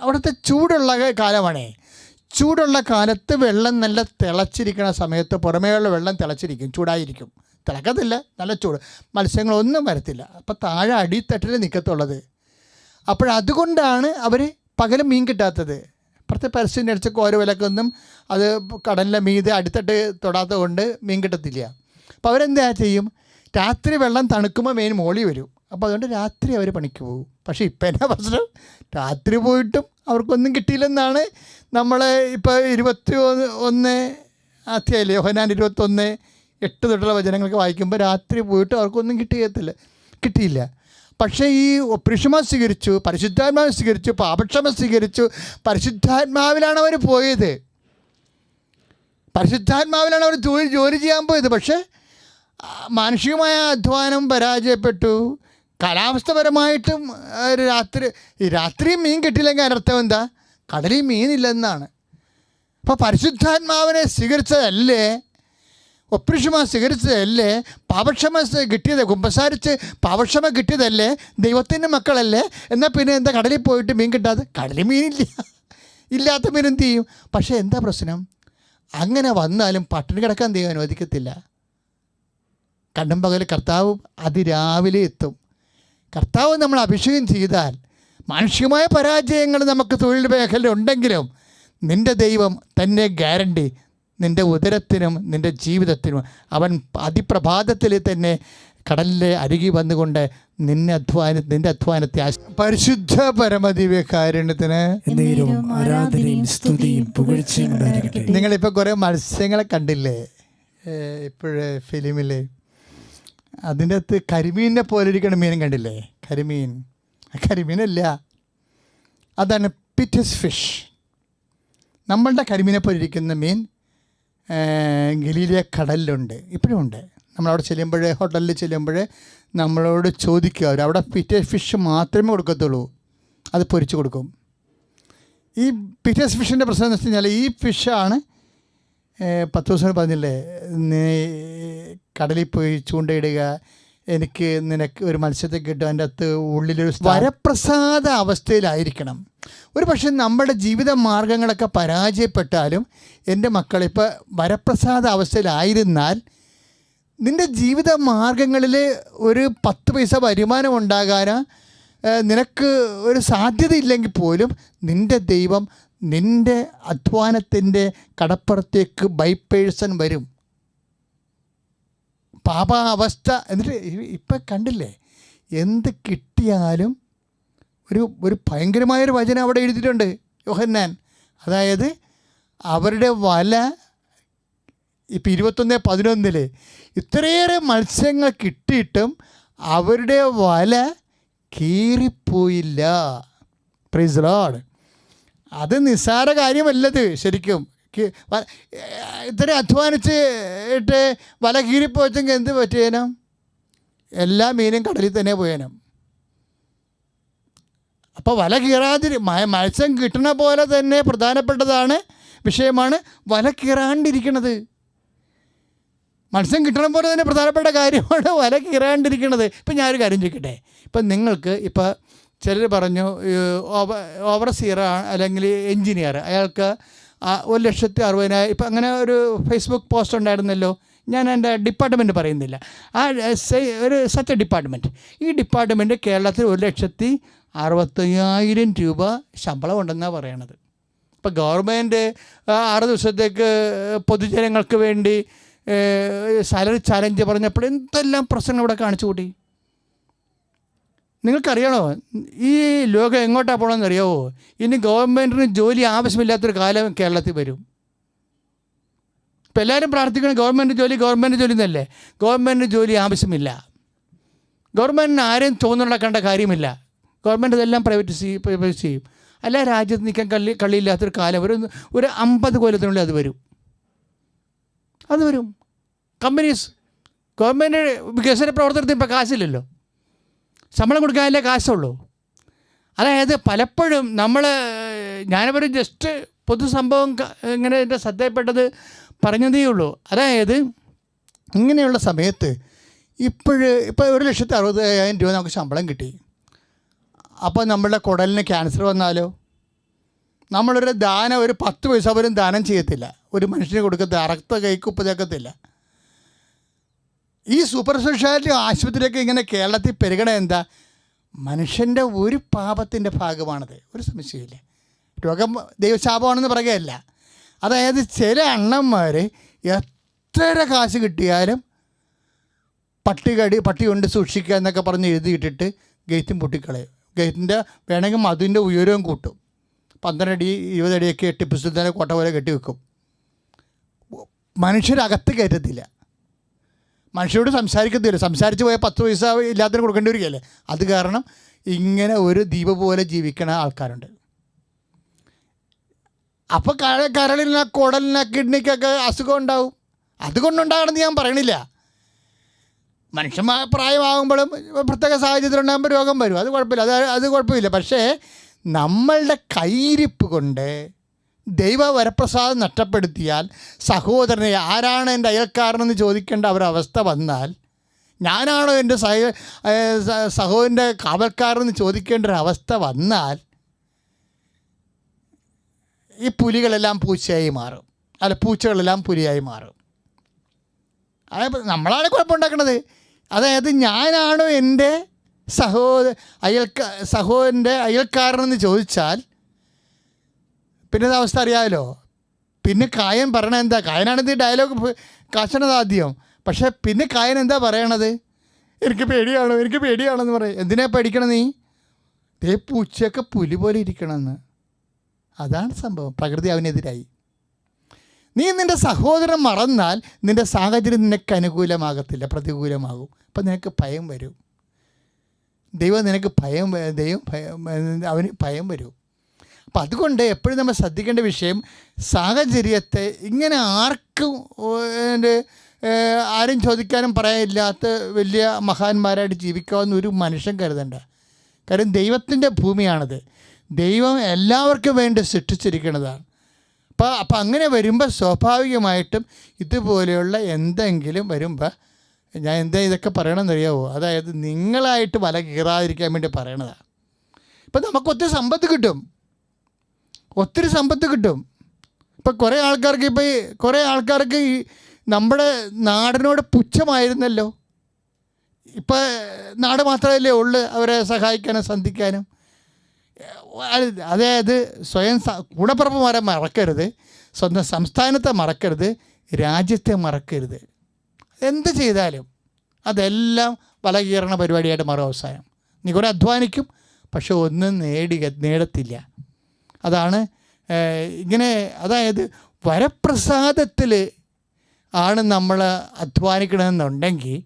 അവിടുത്തെ ചൂടുള്ള കാലമാണേ. ചൂടുള്ള കാലത്ത് വെള്ളം നല്ല തിളച്ചിരിക്കുന്ന സമയത്ത് പുറമേയുള്ള വെള്ളം തിളച്ചിരിക്കും, ചൂടായിരിക്കും. തിളക്കത്തില്ല, നല്ല ചൂട്, മത്സ്യങ്ങളൊന്നും വരത്തില്ല. അപ്പോൾ താഴെ അടിത്തട്ടിൽ നിൽക്കത്തുള്ളത്. അപ്പോഴതുകൊണ്ടാണ് അവർ പകലും മീൻ കിട്ടാത്തത്. ഇപ്പുറത്തെ പരസ്യം അടിച്ച കോര വിലക്കൊന്നും അത് കടലിലെ മീതെ അടിത്തട്ട് തൊടാത്തത് കൊണ്ട് മീൻ കിട്ടത്തില്ല. അപ്പോൾ അവരെന്താ ചെയ്യും? രാത്രി വെള്ളം തണുക്കുമ്പോൾ മീൻ മോളി വരും. അപ്പോൾ അതുകൊണ്ട് രാത്രി അവർ പണിക്ക് പോകും. പക്ഷേ ഇപ്പം എന്നാ പ്രശ്നം? രാത്രി പോയിട്ടും അവർക്കൊന്നും കിട്ടിയില്ലെന്നാണ് നമ്മൾ ഇപ്പോൾ 21 അധ്യായല്ലേ, യോഹന്നാൻ 21:8 തൊട്ടുള്ള വചനങ്ങൾക്ക് വായിക്കുമ്പോൾ രാത്രി പോയിട്ട് അവർക്കൊന്നും കിട്ടിയില്ല. പക്ഷേ ഈ ഒപ്രിഷമ സ്വീകരിച്ചു, പരിശുദ്ധാത്മാവ് സ്വീകരിച്ചു, പാപക്ഷമ സ്വീകരിച്ചു. പരിശുദ്ധാത്മാവിലാണ് അവർ പോയത്, പരിശുദ്ധാത്മാവിലാണ് അവർ ജോലി ചെയ്യാൻ പോയത്. പക്ഷേ മാനുഷികമായ അധ്വാനം പരാജയപ്പെട്ടു. കാലാവസ്ഥപരമായിട്ടും രാത്രിയും മീൻ കിട്ടിയില്ലെങ്കിൽ അതിനർത്ഥം എന്താ? കടലിൽ മീനില്ലെന്നാണ്. അപ്പോൾ പരിശുദ്ധാത്മാവിനെ സ്വീകരിച്ചതല്ലേ, ഒപ്രിഷമ സ്വീകരിച്ചതല്ലേ, പാപക്ഷമ കിട്ടിയത്, കുമ്പസാരിച്ച് പാപക്ഷമ കിട്ടിയതല്ലേ, ദൈവത്തിൻ്റെ മക്കളല്ലേ? എന്നാൽ പിന്നെ എന്താ കടലിൽ പോയിട്ട് മീൻ കിട്ടാതെ? കടലിൽ മീനില്ല, ഇല്ലാത്ത മീൻ എന്ത് ചെയ്യും? പക്ഷേ എന്താ പ്രശ്നം? അങ്ങനെ വന്നാലും പട്ടിണി കിടക്കാൻ ദൈവം അനുവദിക്കത്തില്ല. കണ്ടും പകൽ കർത്താവ് അതിരാവിലെ എത്തും. കർത്താവ് നമ്മൾ അഭിഷേകം ചെയ്താൽ മാനുഷികമായ പരാജയങ്ങൾ നമുക്ക് തൊഴിൽ മേഖല ഉണ്ടെങ്കിലും നിൻ്റെ ദൈവം തന്നെ ഗ്യാരണ്ടി, നിൻ്റെ ഉദരത്തിനും നിൻ്റെ ജീവിതത്തിനും അവൻ അതിപ്രഭാതത്തിൽ തന്നെ കടലിലെ അരികി വന്നുകൊണ്ട് നിന്റെ അധ്വാനത്തെ പരിശുദ്ധ പരമദിവ്യകാരുണ്യത്തിന് എന്നേരവും ആരാധനയും സ്തുതിയും പുകഴ്ചയും ഉണ്ടായിരിക്കട്ടെ. നിങ്ങളിപ്പോൾ കുറേ മത്സ്യങ്ങളെ കണ്ടില്ലേ ഇപ്പോഴേ ഫിലിമിൽ? അതിൻ്റെ അകത്ത് കരിമീനിനെ പോലെ ഇരിക്കുന്ന മീനും കണ്ടില്ലേ? കരിമീനല്ല, അതാണ് പിറ്റസ് ഫിഷ്. നമ്മളുടെ കരിമീനെ പോലെ ഇരിക്കുന്ന മീൻ ഗലീലിയ കടലിലുണ്ട്, ഇപ്പോഴും ഉണ്ട്. നമ്മളവിടെ ചെല്ലുമ്പോൾ, ഹോട്ടലിൽ ചെല്ലുമ്പോൾ നമ്മളോട് ചോദിക്കുക, അവിടെ പിറ്റസ് ഫിഷ് മാത്രമേ കൊടുക്കത്തുള്ളൂ, അത് പൊരിച്ച് കൊടുക്കും. ഈ പിറ്റസ് ഫിഷിൻ്റെ പ്രശ്നം എന്ന് വെച്ച് കഴിഞ്ഞാൽ, ഈ ഫിഷാണ് 10 ദിവസം പറഞ്ഞില്ലേ, നീ കടലിൽ പോയി ചൂണ്ടയിടുക, നിനക്ക് ഒരു മത്സ്യത്തെ കിട്ടും, അതിൻ്റെ അകത്ത് ഉള്ളിലൊരു വരപ്രസാദ അവസ്ഥയിലായിരിക്കണം. ഒരു പക്ഷേ നമ്മുടെ ജീവിത മാർഗങ്ങളൊക്കെ പരാജയപ്പെട്ടാലും, എൻ്റെ മക്കളിപ്പോൾ വരപ്രസാദ അവസ്ഥയിലായിരുന്നാൽ, നിൻ്റെ ജീവിത മാർഗങ്ങളിൽ ഒരു 10 പൈസ വരുമാനം ഉണ്ടാകാൻ നിനക്ക് ഒരു സാധ്യതയില്ലെങ്കിൽ പോലും, നിൻ്റെ ദൈവം നിൻ്റെ അധ്വാനത്തിൻ്റെ കടപ്പുറത്തേക്ക് ബൈ പേഴ്സൺ വരും. പാപാവസ്ഥ എന്നിട്ട് ഇപ്പം കണ്ടില്ലേ, എന്ത് കിട്ടിയാലും ഒരു ഭയങ്കരമായൊരു വചനം അവിടെ എഴുതിയിട്ടുണ്ട്, യോഹന്നാൻ. അതായത് അവരുടെ വല ഇപ്പം 21:11 ഇത്രയേറെ മത്സ്യങ്ങൾ കിട്ടിയിട്ടും അവരുടെ വല കീറിപ്പോയില്ല. Praise Lord. അത് നിസ്സാര കാര്യമല്ലത് ശരിക്കും. ഇത്ര അധ്വാനിച്ചിട്ട് വല കീറിപ്പോച്ചെങ്കിൽ എന്ത് പറ്റിയേനും? എല്ലാ മീനും കടലിൽ തന്നെ പോയേനും. അപ്പോൾ വല മത്സ്യം കിട്ടുന്ന പോലെ തന്നെ പ്രധാനപ്പെട്ടതാണ് വിഷയമാണ് വല കീറാണ്ടിരിക്കുന്നത്. മത്സ്യം കിട്ടണ പോലെ തന്നെ പ്രധാനപ്പെട്ട കാര്യമാണ് വല കീറാണ്ടിരിക്കുന്നത്. ഇപ്പം ഞാനൊരു കാര്യം ചോദിക്കട്ടെ, ഇപ്പം നിങ്ങൾക്ക് ഇപ്പോൾ ചിലർ പറഞ്ഞു ഓവർസിയറാണ് അല്ലെങ്കിൽ എൻജിനീയർ, അയാൾക്ക് 1,60,000 ഇപ്പം അങ്ങനെ ഒരു ഫേസ്ബുക്ക് പോസ്റ്റ് ഉണ്ടായിരുന്നല്ലോ. ഞാൻ എൻ്റെ ഡിപ്പാർട്ട്മെൻറ്റ് പറയുന്നില്ല, ഒരു സച്ച് ഡിപ്പാർട്ട്മെൻറ്റ്. ഈ ഡിപ്പാർട്ട്മെൻറ്റ് കേരളത്തിൽ 1,60,000 രൂപ ശമ്പളം ഉണ്ടെന്നാണ് പറയണത്. ഇപ്പം ഗവൺമെൻറ് 6 ദിവസത്തേക്ക് പൊതുജനങ്ങൾക്ക് വേണ്ടി സാലറി ചാലഞ്ച് പറഞ്ഞപ്പോൾ എന്തെല്ലാം പ്രശ്നങ്ങൾ ഇവിടെ കാണിച്ചു കൂട്ടി. നിങ്ങൾക്കറിയണോ ഈ ലോകം എങ്ങോട്ടാണ് പോകണമെന്ന് അറിയാമോ? ഇനി ഗവൺമെൻറ്റിന് ജോലി ആവശ്യമില്ലാത്തൊരു കാലം കേരളത്തിൽ വരും. ഇപ്പം എല്ലാവരും പ്രാർത്ഥിക്കണം ഗവൺമെൻറ് ജോലി എന്നല്ലേ. ഗവൺമെൻറ് ജോലി ആവശ്യമില്ല. ഗവൺമെൻറ്റിന് ആരെയും തോന്നുണ്ടാക്കേണ്ട കാര്യമില്ല. ഗവൺമെൻറ് ഇതെല്ലാം പ്രൈവറ്റ് ചെയ്യും. എല്ലാ രാജ്യത്ത് നിൽക്കാൻ കളിയില്ലാത്തൊരു കാലം ഒരു 50 കൊല്ലത്തിനുള്ളിൽ അത് വരും. കമ്പനീസ് ഗവൺമെൻറ് വികസന പ്രവർത്തനത്തിന് ഇപ്പോൾ കാശില്ലല്ലോ, ശമ്പളം കൊടുക്കാനല്ലേ കാശുള്ളൂ. അതായത് പലപ്പോഴും ഞാനൊരു ജസ്റ്റ് പൊതുസംഭവം ഇങ്ങനെ എൻ്റെ ശ്രദ്ധയിൽപ്പെട്ടത് പറഞ്ഞതേ ഉള്ളൂ. അതായത് ഇങ്ങനെയുള്ള സമയത്ത് ഇപ്പോൾ 1,60,000 രൂപ നമുക്ക് ശമ്പളം കിട്ടി. അപ്പോൾ നമ്മളുടെ കുടലിന് ക്യാൻസർ വന്നാലോ? നമ്മളൊരു ദാനം, ഒരു 10 പൈസ പോലും ദാനം ചെയ്യത്തില്ല, ഒരു മനുഷ്യന് കൊടുക്കത്തില്ല, അറക്ത കൈക്ക് ഉപ്പ് ചേർക്കത്തില്ല. ഈ സൂപ്പർ സ്പെഷ്യാലിറ്റി ആശുപത്രിയൊക്കെ ഇങ്ങനെ കേരളത്തിൽ പെരുകണ എന്താ? മനുഷ്യൻ്റെ ഒരു പാപത്തിൻ്റെ ഭാഗമാണത്, ഒരു സംശയമില്ല. രോഗം ദൈവശാപമാണെന്ന് പറയുകയല്ല. അതായത് ചില അണ്ണന്മാർ എത്ര കാശ് കിട്ടിയാലും പട്ടി കൊണ്ട് സൂക്ഷിക്കുക എന്നൊക്കെ പറഞ്ഞ് എഴുതിയിട്ടിട്ട് ഗേറ്റും പൊട്ടിക്കളയും. ഗേറ്റിൻ്റെ വേണമെങ്കിൽ അതിൻ്റെ ഉയരവും കൂട്ടും. 12 അടി 20 അടിയൊക്കെ ടിപ്പു സുൽത്താനെ കോട്ട പോലെ കെട്ടി വെക്കും. മനുഷ്യരകത്ത് കയറ്റത്തില്ല, മനുഷ്യരോട് സംസാരിച്ച് പോയാൽ 10 പൈസ ഇല്ലാത്തതിന് കൊടുക്കേണ്ടി വരികയല്ലേ. അത് കാരണം ഇങ്ങനെ ഒരു ദ്വീപ് പോലെ ജീവിക്കണ ആൾക്കാരുണ്ട്. അപ്പോൾ കരളിന്, കുടലിന്, കിഡ്നിക്കൊക്കെ അസുഖം ഉണ്ടാവും. അതുകൊണ്ടുണ്ടാകണമെന്ന് ഞാൻ പറയണില്ല. മനുഷ്യന്മാർ പ്രായമാകുമ്പോഴും പ്രത്യേക സാഹചര്യത്തിലുണ്ടാകുമ്പോൾ രോഗം വരും, അത് കുഴപ്പമില്ല, അത് കുഴപ്പമില്ല. പക്ഷേ നമ്മളുടെ കയ്യിരിപ്പ് കൊണ്ട് ദൈവവരപ്രസാദം നഷ്ടപ്പെടുത്തിയാൽ, സഹോദരനെ ആരാണ് എൻ്റെ അയൽക്കാരനെന്ന് ചോദിക്കേണ്ട ഒരവസ്ഥ വന്നാൽ, ഞാനാണോ എൻ്റെ സഹോദരൻ്റെ കാവൽക്കാരെന്ന് ചോദിക്കേണ്ട ഒരവസ്ഥ വന്നാൽ, ഈ പുലികളെല്ലാം പൂച്ചയായി മാറും, അല്ല പൂച്ചകളെല്ലാം പുലിയായി മാറും. അതായത് നമ്മളാണ് കുഴപ്പമുണ്ടാക്കുന്നത്. അതായത് ഞാനാണോ എൻ്റെ സഹോദരൻ്റെ അയൽക്കാരനെന്ന് ചോദിച്ചാൽ പിന്നെ അവസ്ഥ അറിയാമല്ലോ. പിന്നെ കായൻ പറയണത് എന്താ? കായനാണെന്ന് ഈ ഡയലോഗ് കാശണത് ആദ്യം. പക്ഷേ പിന്നെ കായൻ എന്താ പറയണത്? എനിക്ക് പേടിയാണെന്ന് പറയും. എന്തിനാ പേടിക്കണം നീ? പൂച്ചയൊക്കെ പുലി പോലെ ഇരിക്കണമെന്ന്. അതാണ് സംഭവം. പ്രകൃതി അവനെതിരായി. നീ നിൻ്റെ സഹോദരൻ മറന്നാൽ നിൻ്റെ സാഹചര്യം നിനക്ക് അനുകൂലമാകത്തില്ല, പ്രതികൂലമാകും. അപ്പം നിനക്ക് ഭയം വരും. നിനക്ക് അവന് ഭയം വരും. അപ്പം അതുകൊണ്ട് എപ്പോഴും നമ്മൾ ശ്രദ്ധിക്കേണ്ട വിഷയം, സാഹചര്യത്തെ ഇങ്ങനെ ആരും ചോദിക്കാനും പറയാനില്ലാത്ത വലിയ മഹാന്മാരായിട്ട് ജീവിക്കാവുന്ന ഒരു മനുഷ്യൻ കരുതണ്ട. കാര്യം ദൈവത്തിൻ്റെ ഭൂമിയാണത്. ദൈവം എല്ലാവർക്കും വേണ്ടി സൃഷ്ടിച്ചിരിക്കുന്നതാണ്. അപ്പം അങ്ങനെ വരുമ്പോൾ സ്വാഭാവികമായിട്ടും ഇതുപോലെയുള്ള എന്തെങ്കിലും വരുമ്പോൾ ഞാൻ ഇതൊക്കെ പറയണമെന്നറിയാവോ? അതായത് നിങ്ങളായിട്ട് വല കീറാതിരിക്കാൻ വേണ്ടി പറയണതാണ്. ഇപ്പം നമുക്ക് ഒത്തിരി സമ്പത്ത് കിട്ടും. ഇപ്പം കുറേ ആൾക്കാർക്ക് ഈ നമ്മുടെ നാടിനോട് പുച്ഛമായിരുന്നല്ലോ. ഇപ്പം നാട് മാത്രമല്ലേ ഉള്ളു അവരെ സഹായിക്കാനും സന്ധിക്കാനും. അതായത് സ്വയം കൂടപ്പിറപ്പുമാരെ മറക്കരുത്, സ്വന്തം സംസ്ഥാനത്തെ മറക്കരുത്, രാജ്യത്തെ മറക്കരുത്. എന്ത് ചെയ്താലും അതെല്ലാം വല കീറണ പരിപാടിയായിട്ട് മാറും. അവസാനം നീ കുറേ അധ്വാനിക്കും, പക്ഷെ ഒന്നും നേടത്തില്ല. അതാണ് ഇങ്ങനെ. അതായത് വരപ്രസാദത്തിൽ ആണ് നമ്മൾ അധ്വാനിക്കണമെന്നുണ്ടെങ്കിൽ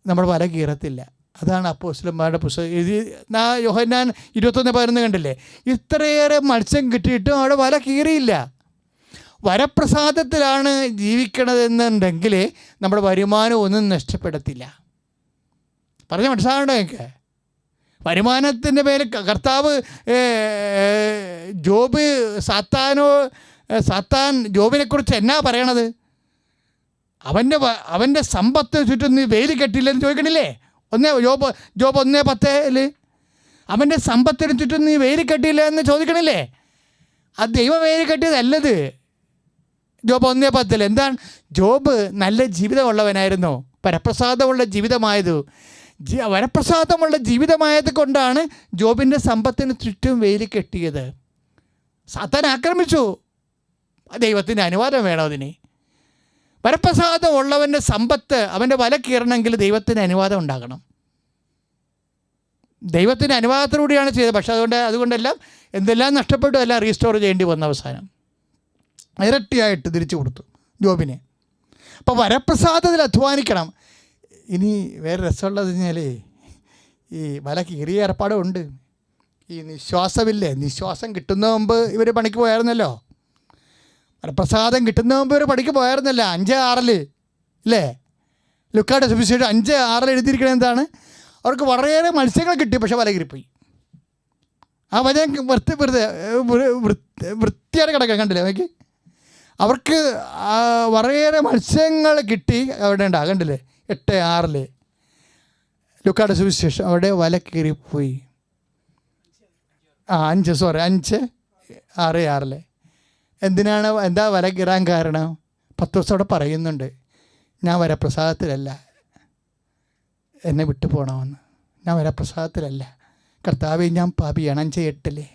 നമ്മൾ വല കീറത്തില്ല. അതാണ് അപ്പോസ്തലന്മാരുടെ പുസ്തകം യോഹന്നാൻ 21:11 കണ്ടില്ലേ? ഇത്രയേറെ മത്സ്യം കിട്ടിയിട്ടും അവിടെ വല കീറിയില്ല. വരപ്രസാദത്തിലാണ് ജീവിക്കണതെന്നുണ്ടെങ്കിൽ നമ്മുടെ വരുമാനം ഒന്നും നഷ്ടപ്പെടത്തില്ല. പറഞ്ഞ മനസ്സിലാകണ്ടോ എനിക്ക്? വരുമാനത്തിൻ്റെ പേര് കർത്താവ് സാത്താൻ ജോബിനെക്കുറിച്ച് എന്നാ പറയണത്? അവൻ്റെ സമ്പത്തിന് ചുറ്റും നീ വേലി കെട്ടില്ലെന്ന് ചോദിക്കണില്ലേ? ജോബ് 1:10 അവൻ്റെ സമ്പത്തിന് ചുറ്റും നീ വേലി കെട്ടിയില്ല എന്ന് ചോദിക്കണില്ലേ? അത് ദൈവം വേലി കെട്ടിയതല്ലത്. ജോബ് 1:10 എന്താണ്? ജോബ് നല്ല ജീവിതമുള്ളവനായിരുന്നു, വരപ്രസാദമുള്ള ജീവിതമായത്. വരപ്രസാദമുള്ള ജീവിതമായത് കൊണ്ടാണ് ജോബിൻ്റെ സമ്പത്തിന് ചുറ്റും വേലി കെട്ടിയത്. സാത്താൻ ആക്രമിച്ചു. ദൈവത്തിൻ്റെ അനുവാദം വേണം അതിന്. വരപ്രസാദം ഉള്ളവൻ്റെ സമ്പത്ത് അവൻ്റെ വല കീറണമെങ്കിൽ ദൈവത്തിൻ്റെ അനുവാദം ഉണ്ടാകണം. ദൈവത്തിൻ്റെ അനുവാദത്തിലൂടെയാണ് ചെയ്തത്. പക്ഷേ അതുകൊണ്ടെല്ലാം എന്തെല്ലാം നഷ്ടപ്പെട്ടു, എല്ലാം റീസ്റ്റോർ ചെയ്യേണ്ടി വന്ന അവസാനം ഇരട്ടിയായിട്ട് തിരിച്ചു കൊടുത്തു ജോബിനെ. അപ്പോൾ വരപ്രസാദത്തിൽ അധ്വാനിക്കണം. ഇനി വേറെ രസമുള്ളത് കഴിഞ്ഞാൽ ഈ വല കീറിയ ഏർപ്പാടുണ്ട്. ഈ നിശ്വാസം കിട്ടുന്ന മുമ്പ് ഇവർ പണിക്ക് പോയായിരുന്നല്ലോ. വരപ്രസാദം കിട്ടുന്ന മുമ്പ് ഇവർ പണിക്ക് പോയായിരുന്നല്ലോ. 5:6 അല്ലേ? ലുക്കായുടെ സുവിശേഷം 5:6 എഴുതിയിരിക്കണത് എന്താണ്? അവർക്ക് വളരെയേറെ മത്സ്യങ്ങൾ കിട്ടി, പക്ഷെ വല കീറിപ്പോയി. ആ വചനം വൃത്തിയായിട്ട് കിടക്കാൻ കണ്ടില്ലേ നോക്കി? അവർക്ക് വളരെയേറെ മത്സ്യങ്ങൾ കിട്ടി. അവിടെ ഉണ്ടാ കണ്ടില്ലേ? 8:6 ലുക്കായുടെ സുവിശേഷം. അവിടെ വല കീറിപ്പോയി. 5:6 എന്താ വല കീറാൻ കാരണം? 10 ദിവസം അവിടെ പറയുന്നുണ്ട്, ഞാൻ വരപ്രസാദത്തിലല്ല, എന്നെ വിട്ടു പോകണമെന്ന്. ഞാൻ വരപ്രസാദത്തിലല്ല കർത്താവേ, ഞാൻ പാപിയാണ്. 5:8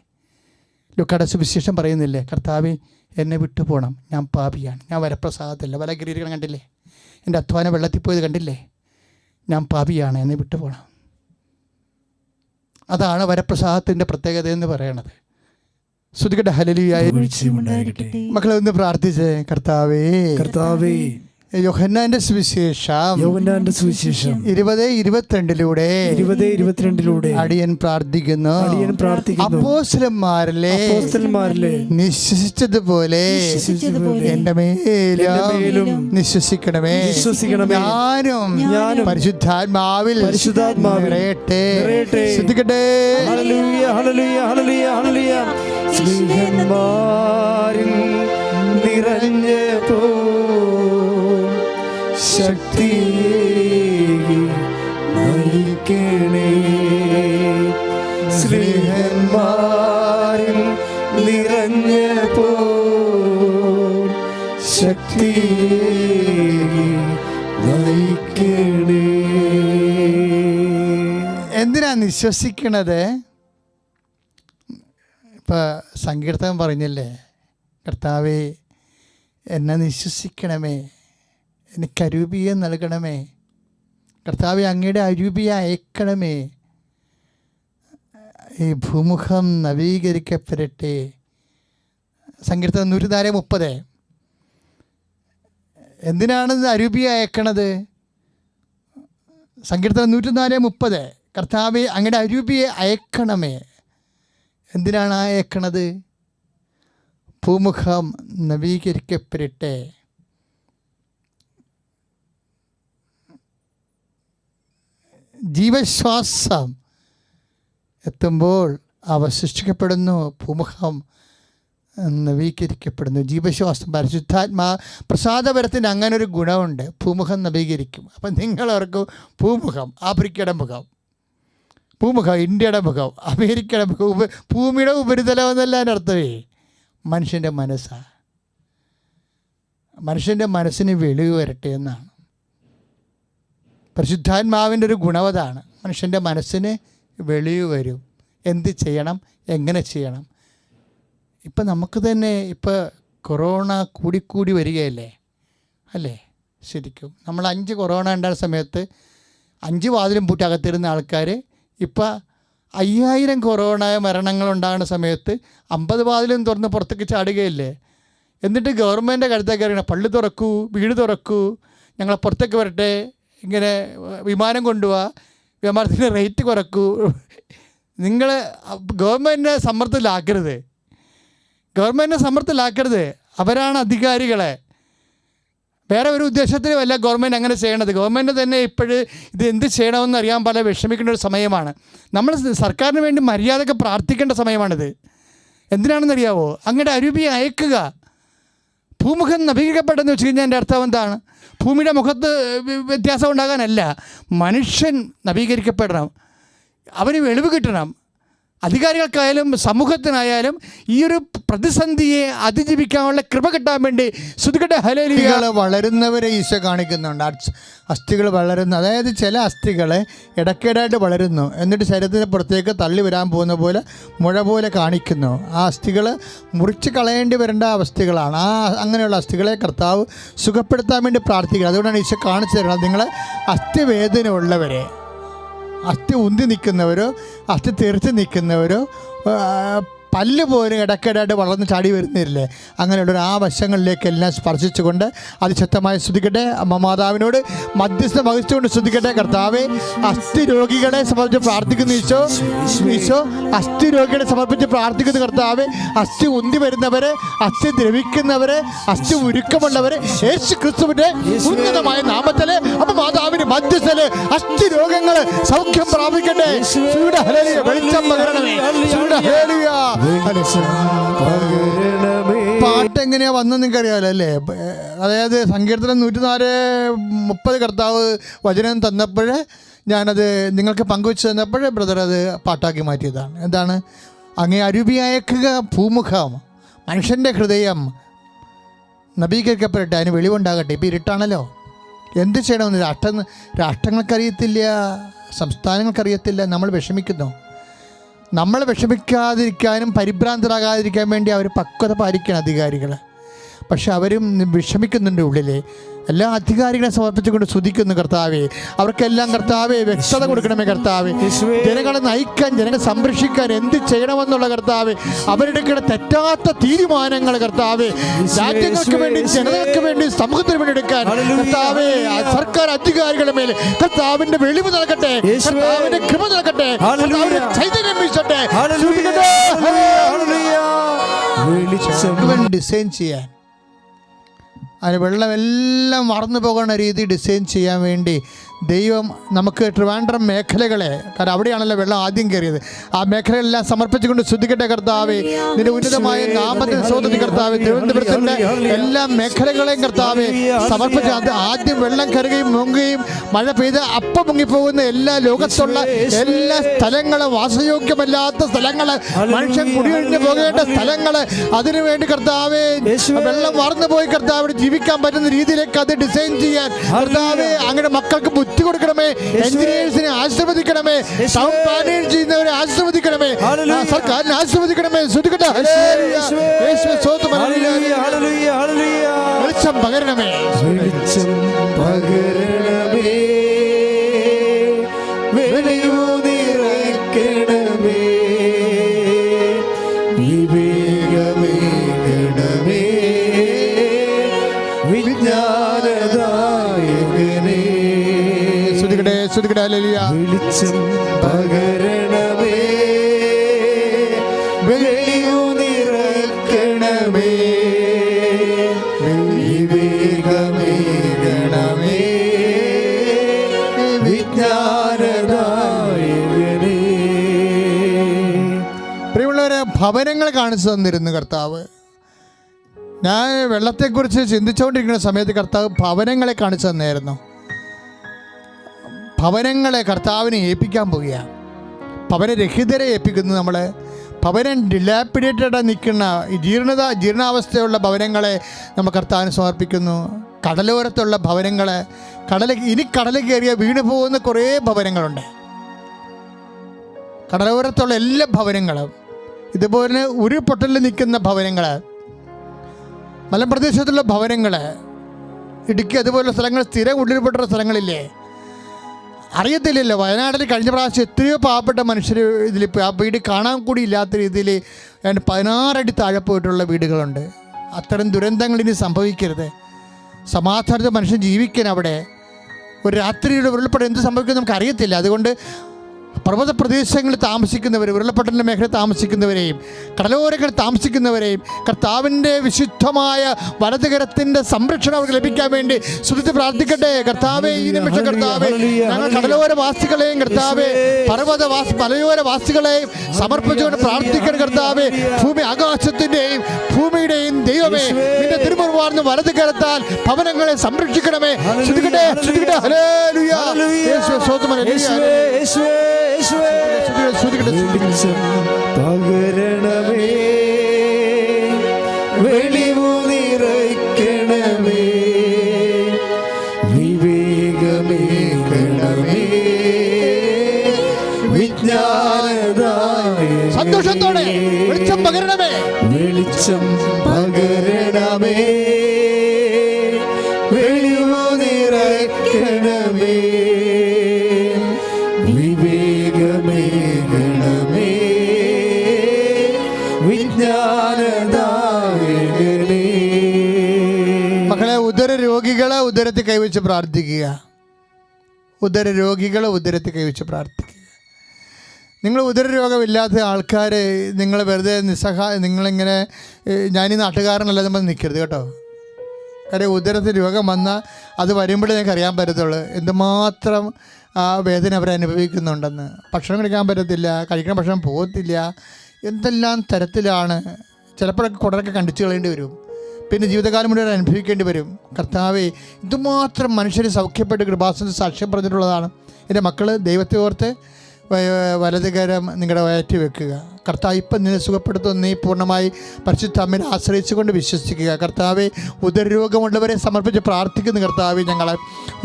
ലുക്കായുടെ സുവിശേഷം പറയുന്നില്ലേ? കർത്താവേ, എന്നെ വിട്ടു പോകണം, ഞാൻ പാപിയാണ്, ഞാൻ വരപ്രസാദത്തില്ല. വല കീറിയിരിക്കണം കണ്ടില്ലേ? എൻ്റെ അധ്വാനം വെള്ളത്തിൽ പോയത് കണ്ടില്ലേ? ഞാൻ പാപിയാണ്, എന്നെ വിട്ടു പോകണം. അതാണ് വരപ്രസാദത്തിൻ്റെ പ്രത്യേകത എന്ന് പറയണത്. സ്തുതിക്കട്ടെ, ഹല്ലേലൂയ. മക്കളെ ഒന്ന് പ്രാർത്ഥിച്ചേ. കർത്താവേ യോഹന്നാന്റെ സുവിശേഷം 20:22 അടിയൻ പ്രാർത്ഥിക്കുന്നു, അപ്പോസ്തലന്മാരിലെ നിശ്വസിച്ചതുപോലെ എൻ്റെ മേലും നിശ്വസിക്കണമേ. ഞാനും പരിശുദ്ധാത്മാവിൽ നിറയട്ടെ. ശ്രദ്ധിക്കട്ടെ. നിറഞ്ഞപ്പോ ശക്തി നയിക്കണേ. സ്നേഹന്മാരിൽ നിറഞ്ഞപ്പോ ശക്തി നയിക്കണേ. എന്തിനാ നിശ്വസിക്കണത്? ഇപ്പം സങ്കീർത്തനം പറഞ്ഞില്ലേ, കർത്താവേ എന്നെ നിശ്വസിക്കണമേ, എനിക്ക് അരൂപിയെ നൽകണമേ. കർത്താവെ അങ്ങയുടെ അരൂപിയെ അയക്കണമേ, ഈ ഭൂമുഖം നവീകരിക്കപ്പെടട്ടെ. സങ്കീർത്തനം 130. എന്തിനാണ് അരൂപിയെ അയക്കണത്? സങ്കീർത്തനം 130. കർത്താവെ അങ്ങയുടെ അരൂപിയെ അയക്കണമേ. എന്തിനാണ് അയക്കണത്? ഭൂമുഖം നവീകരിക്കപ്പെടട്ടെ. ജീവശ്വാസം എത്തുമ്പോൾ അവ സൃഷ്ടിക്കപ്പെടുന്നു, ഭൂമുഖം നവീകരിക്കപ്പെടുന്നു. ജീവശ്വാസം, പരിശുദ്ധാത്മാ പ്രസാദപരത്തിന് അങ്ങനൊരു ഗുണമുണ്ട്, ഭൂമുഖം നവീകരിക്കും. അപ്പം നിങ്ങളവർക്ക് ഭൂമുഖം, ആഫ്രിക്കയുടെ മുഖം, ഭൂമുഖം ഇന്ത്യയുടെ മുഖം, അമേരിക്കയുടെ മുഖം, ഭൂമിയുടെ ഉപരിതലം എന്നല്ല അർത്ഥമേ, മനുഷ്യൻ്റെ മനസ്സാണ്. മനുഷ്യൻ്റെ മനസ്സിന് വെളിവ് വരട്ടെ എന്നാണ്. പരിശുദ്ധാത്മാവിൻ്റെ ഒരു ഗുണവതാണ്, മനുഷ്യൻ്റെ മനസ്സിന് വെളിവ് വരും. എന്ത് ചെയ്യണം, എങ്ങനെ ചെയ്യണം. ഇപ്പം നമുക്ക് തന്നെ ഇപ്പോൾ കൊറോണ കൂടിക്കൂടി വരികയല്ലേ അല്ലേ? ശരിക്കും നമ്മൾ 5 കൊറോണ ഉണ്ടായ സമയത്ത് 5 വാതിലും പൂട്ടി അകത്തിരുന്ന ആൾക്കാർ ഇപ്പോൾ 5000 കൊറോണ മരണങ്ങളുണ്ടാകുന്ന സമയത്ത് 50 വാതിലും തുറന്ന് പുറത്തേക്ക് ചാടുകയല്ലേ. എന്നിട്ട് ഗവൺമെൻറ് കഴുത്തേക്ക് അറിയണം, പള്ളി തുറക്കൂ, വീട് തുറക്കൂ, ഞങ്ങളെ പുറത്തേക്ക് വരട്ടെ, ഇങ്ങനെ വിമാനം കൊണ്ടുപോവാ, വിമാനത്തിൻ്റെ റേറ്റ് കുറക്കൂ. നിങ്ങൾ ഗവൺമെൻറ്റിനെ സമ്മർദ്ദത്തിലാക്കരുത്, ഗവൺമെൻറ്റിനെ സമ്മർദ്ദത്തിലാക്കരുത്. അവരാണ് അധികാരികളെ, വേറെ ഒരു ഉദ്ദേശത്തിലുമല്ല ഗവൺമെൻറ് അങ്ങനെ ചെയ്യണത്. ഗവൺമെൻറ് തന്നെ ഇപ്പോഴ് ഇത് എന്ത് ചെയ്യണമെന്ന് അറിയാൻ പല വിഷമിക്കേണ്ട ഒരു സമയമാണ്. നമ്മൾ സർക്കാരിന് വേണ്ടി മര്യാദയ്ക്ക് പ്രാർത്ഥിക്കേണ്ട സമയമാണിത്. എന്തിനാണെന്നറിയാവോ? അങ്ങയുടെ അരൂപിയെ അയക്കുക. ഭൂമുഖം നവീകരിക്കപ്പെട്ടെന്ന് വെച്ച് കഴിഞ്ഞാൽ എൻ്റെ അർത്ഥം എന്താണ്? ഭൂമിയുടെ മുഖത്ത് വ്യത്യാസം ഉണ്ടാകാനല്ല, മനുഷ്യൻ നവീകരിക്കപ്പെടണം, അവന് വെളിവ് കിട്ടണം. അധികാരികൾക്കായാലും സമൂഹത്തിനായാലും ഈ ഒരു പ്രതിസന്ധിയെ അതിജീവിക്കാനുള്ള കൃപ കിട്ടാൻ വേണ്ടി സ്തുതിക്കട്ടെ. ഹല്ലേലൂയ. വളരുന്നവരെ ഈശോ കാണിക്കുന്നുണ്ട്. അസ്ഥികൾ വളരുന്നു, അതായത് ചില അസ്ഥികൾ ഇടയ്ക്കിടായിട്ട് വളരുന്നു, എന്നിട്ട് ശരീരത്തിന് പുറത്തേക്ക് തള്ളി വരാൻ പോകുന്ന പോലെ മുഴ പോലെ കാണിക്കുന്നു. ആ അസ്ഥികൾ മുറിച്ച് കളയേണ്ടി വരേണ്ട അവസ്ഥകളാണ്. അങ്ങനെയുള്ള അസ്ഥികളെ കർത്താവ് സുഖപ്പെടുത്താൻ വേണ്ടി പ്രാർത്ഥിക്കുക. അതുകൊണ്ടാണ് ഈശോ കാണിച്ചു തരുന്നത്. നിങ്ങൾ അസ്ഥിവേദന ഉള്ളവരെ, അസ്ഥി ഉന്തി നിൽക്കുന്നവരോ അസ്ഥി തെറിച്ച് നിൽക്കുന്നവരോ പല്ല് പോലും ഇടയ്ക്കിടായിട്ട് വളർന്ന് ചാടി വരുന്നില്ലേ, അങ്ങനെയുള്ളൊരു ആ വശങ്ങളിലേക്കെല്ലാം സ്പർശിച്ചുകൊണ്ട് അതിശക്തമായി സ്തുതിക്കട്ടെ. അമ്മ മാതാവിനോട് മധ്യസ്ഥ വഹിച്ചുകൊണ്ട് സ്തുതിക്കട്ടെ. കർത്താവെ, അസ്ഥി രോഗികളെ സമർപ്പിച്ച് പ്രാർത്ഥിക്കുന്നു ഈശോ. ഈശോ അസ്ഥി രോഗികളെ സമർപ്പിച്ച് പ്രാർത്ഥിക്കുന്നു കർത്താവെ. അസ്ഥി ഉന്തി വരുന്നവരെ, അസ്ഥി ദ്രവിക്കുന്നവരെ, അസ്ഥി ഉരുക്കമുള്ളവരെ യേശു ക്രിസ്തുവിന്റെ ഉന്നതമായ നാമത്തില് അമ്മ മാതാവിന് മധ്യസ്ഥല് അസ്ഥി രോഗങ്ങൾ സൗഖ്യം പ്രാപിക്കട്ടെ. വെളിച്ചം പകരണമേ. പാട്ട് എങ്ങനെയാ വന്നെന്ന് നിങ്ങൾക്കറിയാമല്ലോ അല്ലേ? അതായത് സങ്കീർത്തനം 130 കർത്താവ് വചനം തന്നപ്പോൾ ഞാനത് നിങ്ങൾക്ക് പങ്കുവെച്ച് തന്നപ്പോൾ ബ്രദർ അത് പാട്ടാക്കി മാറ്റിയതാണ്. എന്താണ്? അങ്ങേ അരൂപി അയക്കുക, ഭൂമുഖം മനുഷ്യൻ്റെ ഹൃദയം നവീകരിക്കപ്പെടട്ടെ, അതിന് വെളിവുണ്ടാകട്ടെ. ഇപ്പോൾ ഇരുട്ടാണല്ലോ, എന്ത് ചെയ്യണമെന്ന് രാഷ്ട്രങ്ങൾക്കറിയത്തില്ല, സംസ്ഥാനങ്ങൾക്കറിയത്തില്ല. നമ്മൾ വിഷമിക്കുന്നു. നമ്മൾ വിഷമിക്കാതിരിക്കാനും പരിഭ്രാന്തരാകാതിരിക്കാൻ വേണ്ടി അവർ പക്വത പാലിക്കണം അധികാരികൾ. പക്ഷെ അവരും വിഷമിക്കുന്നുണ്ട് ഉള്ളിൽ. എല്ലാ അധികാരികളെ സമർപ്പിച്ചുകൊണ്ട് സ്തുതിക്കുന്നു കർത്താവേ. അവർക്കെല്ലാം കർത്താവേ വ്യക്തത കൊടുക്കണമേ കർത്താവേ. ജനങ്ങളെ നയിക്കാൻ, ജനങ്ങളെ സംരക്ഷിക്കാൻ എന്ത് ചെയ്യണമെന്നുള്ള കർത്താവേ അവരുടെ തെറ്റാത്ത തീരുമാനങ്ങൾ കർത്താവേ രാജ്യങ്ങൾക്ക് വേണ്ടി, ജനതകൾക്ക് വേണ്ടി, സമൂഹത്തിന് വേണ്ടി എടുക്കാൻ കർത്താവേ സർക്കാർ അധികാരികളുടെ മേൽ കർത്താവിന്റെ വെളിവ് നൽകട്ടെ, കർത്താവിന്റെ കൃപ നൽകട്ടെ, കർത്താവിന്റെ ചൈതന്യം വീശട്ടെ. ഡിസൈൻ ചെയ്യാൻ, അതിന് വെള്ളമെല്ലാം മറന്നു പോകുന്ന രീതി ഡിസൈൻ ചെയ്യാൻ വേണ്ടി ദൈവം നമുക്ക് ട്രിവാൻഡ്രം മേഖലകളെ, കാരണം അവിടെയാണല്ലോ വെള്ളം ആദ്യം കയറിയത്, ആ മേഖലകളെല്ലാം സമർപ്പിച്ചുകൊണ്ട് സ്തുതിക്കട്ടെ കർത്താവേ. നിന്റെ ഉന്നതമായ നാമത്തിന് സ്തോത്രം കർത്താവേ. തിരുവനന്തപുരത്തിൻ്റെ എല്ലാ മേഖലകളെയും കർത്താവേ സമർപ്പിച്ച് അത് ആദ്യം വെള്ളം കയറുകയും മുങ്ങുകയും മഴ പെയ്ത് അപ്പം മുങ്ങിപ്പോകുന്ന എല്ലാ ലോകത്തുള്ള എല്ലാ സ്ഥലങ്ങളും, വാസയോഗ്യമല്ലാത്ത സ്ഥലങ്ങൾ, മനുഷ്യൻ കുടിയൊഴിഞ്ഞു പോകേണ്ട സ്ഥലങ്ങൾ, അതിനുവേണ്ടി കർത്താവേ വെള്ളം വാർന്നു പോയി കർത്താവിന് ജീവിക്കാൻ പറ്റുന്ന രീതിയിലേക്ക് അത് ഡിസൈൻ ചെയ്യാൻ കർത്താവേ അങ്ങനെ മക്കൾക്ക് ബുദ്ധി കൊടുക്കണമേ. എഞ്ചിനീയേഴ്സിനെ ആശീർവദിക്കണമേ, ടൗൺ പ്ലാനിങ് ചെയ്യുന്നവരെ ആശീർവദിക്കണമേ, സർക്കാരിനെ ആശീർവദിക്കണമേ. ശ്രുതിക്കട്ടെ. വെളിച്ചം പകരണമേ. വെളിവു നിറയ്ക്കണമേ, വിവേകമേകണമേ, വിജ്ഞാനദായകനേ. ശ്രുതികടേ ഹല്ലേലൂയ. വെളിച്ചം പകരണമേ, വെളിവു നിറയ്ക്കണമേ, വിവേകമേകണമേ, വിജ്ഞാനദായകനേ. പ്രിയമുള്ളവരെ, ഭവനങ്ങൾ കാണിച്ചു തന്നിരുന്നു കർത്താവ്. ഞാൻ വെള്ളത്തെക്കുറിച്ച് ചിന്തിച്ചുകൊണ്ടിരിക്കുന്ന സമയത്ത് കർത്താവ് ഭവനങ്ങളെ കാണിച്ചു തന്നായിരുന്നു. ഭവനങ്ങളെ കർത്താവിനെ ഏൽപ്പിക്കാൻ പോവുകയാണ്. ഭവനരഹിതരെ ഏൽപ്പിക്കുന്നു നമ്മൾ. ഭവനം ഡിലാപ്പിഡേറ്റഡ് നിൽക്കുന്ന ജീർണാവസ്ഥയുള്ള ഭവനങ്ങളെ നമ്മൾ കർത്താവിന് സമർപ്പിക്കുന്നു. കടലോരത്തുള്ള ഭവനങ്ങളെ, കടൽ കയറിയ വീണ് പോകുന്ന കുറേ ഭവനങ്ങളുണ്ട്. കടലോരത്തുള്ള എല്ലാ ഭവനങ്ങളും, ഇതുപോലെ ഉരുൾപൊട്ടലിൽ നിൽക്കുന്ന ഭവനങ്ങൾ, മലമ്പ്രദേശത്തുള്ള ഭവനങ്ങൾ, ഇടുക്കി അതുപോലുള്ള സ്ഥലങ്ങൾ, സ്ഥിരം ഉരുൾപൊട്ടുന്ന സ്ഥലങ്ങളില്ലേ, അറിയത്തില്ലല്ലോ. വയനാട്ടിൽ കഴിഞ്ഞ പ്രാവശ്യം എത്രയോ പാവപ്പെട്ട മനുഷ്യർ ഇതിൽ ആ വീട് കാണാൻ കൂടി ഇല്ലാത്ത രീതിയിൽ 16 അടി താഴെ പോയിട്ടുള്ള വീടുകളുണ്ട്. അത്തരം ദുരന്തങ്ങൾ ഇനി സംഭവിക്കരുത്. സമാധാനത്തിൽ മനുഷ്യൻ ജീവിക്കാൻ അവിടെ ഒരു രാത്രിയുടെ ഉരുൾപൊട്ടൽ എന്ത് സംഭവിക്കുമെന്ന് നമുക്ക് അറിയത്തില്ല. അതുകൊണ്ട് പർവ്വത പ്രദേശങ്ങളിൽ താമസിക്കുന്നവർ, ഉരുളപ്പൊട്ടലിൻ്റെ മേഖല താമസിക്കുന്നവരെയും കടലോരങ്ങളിൽ താമസിക്കുന്നവരെയും കർത്താവിൻ്റെ വിശുദ്ധമായ വലതുകരത്തിൻ്റെ സംരക്ഷണം അവർക്ക് ലഭിക്കാൻ വേണ്ടി സ്തുതിച്ച് പ്രാർത്ഥിക്കട്ടെ. കർത്താവെ, ഈ നിമിഷം കർത്താവെ, ഞങ്ങൾ കടലോരവാസികളെയും കർത്താവെ, മലയോരവാസികളെയും സമർപ്പിച്ചുകൊണ്ട് പ്രാർത്ഥിക്കണം. കർത്താവെ, ഭൂമി ആകാശത്തിൻ്റെയും ഭൂമിയുടെയും ദൈവമേ, നിന്റെ തിരുമുറുവാർന്ന് വലതുകരത്താൽ ഭവനങ്ങളെ സംരക്ഷിക്കണമേ. ശ്രുതിക്കട്ടെ, ശ്രുതിക്കട്ടെ. ഹല്ലേലൂയ. യേശുവേ സ്തോത്രം. വെളിച്ചം പകരണമേ, വെളിവു നിറയ്ക്കണമേ, വിവേകമേകണമേ, വിജ്ഞാനദായകനേ. സന്തോഷത്തോടെ വെളിച്ചം പകരണമേ, വെളിച്ചം പകരണമേ, വെളിവു നിറയ്ക്കണമേ, വിവേകമേകണമേ, വിജ്ഞാനദായകനേ. മക്കളെ, ഉദര രോഗികളെ ഉദരത്തിൽ കൈവച്ച് പ്രാർത്ഥിക്കുക. ഉദര രോഗികളെ ഉദരത്തിൽ കൈവച്ച് പ്രാർത്ഥിക്കുക. നിങ്ങൾ ഉദരരോഗമില്ലാത്ത ആൾക്കാർ, നിങ്ങൾ വെറുതെ നിങ്ങളിങ്ങനെ ഞാനീ നാട്ടുകാരനല്ല നമ്മൾ നിൽക്കരുത് കേട്ടോ. കാര്യം ഉദരത്തിൽ രോഗം വന്നാൽ അത് വരുമ്പോഴേ നിങ്ങൾക്ക് അറിയാൻ പറ്റത്തുള്ളൂ എന്തുമാത്രം ആ വേദന അവരനുഭവിക്കുന്നുണ്ടെന്ന്. ഭക്ഷണം കഴിക്കാൻ പറ്റത്തില്ല, കഴിക്കുന്ന ഭക്ഷണം പോകത്തില്ല, എന്തെല്ലാം തരത്തിലാണ്. ചിലപ്പോഴൊക്കെ കുടലൊക്കെ കണ്ടിച്ചു കളയേണ്ടി വരും, പിന്നെ ജീവിതകാലം മുഴുവൻ അനുഭവിക്കേണ്ടി വരും. കർത്താവെ, ഇതുമാത്രം മനുഷ്യർ സൗഖ്യപ്പെട്ട് കൃപാസനത്തിൽ സാക്ഷ്യം പറഞ്ഞിട്ടുള്ളതാണ്. എൻ്റെ മക്കൾ, ദൈവത്തെ ഓർത്ത് വലതുകരം നിങ്ങളുടെ വയറ്റി വെക്കുക. കർത്താവ് ഇപ്പം നിന്നെ സുഖപ്പെടുത്തുന്ന നീ പൂർണ്ണമായി പരിശുദ്ധ അമ്മയെ ആശ്രയിച്ചുകൊണ്ട് വിശ്വസിക്കുക. കർത്താവെ, ഉദരരോഗമുള്ളവരെ സമർപ്പിച്ച് പ്രാർത്ഥിക്കുന്നു. കർത്താവെ, ഞങ്ങളെ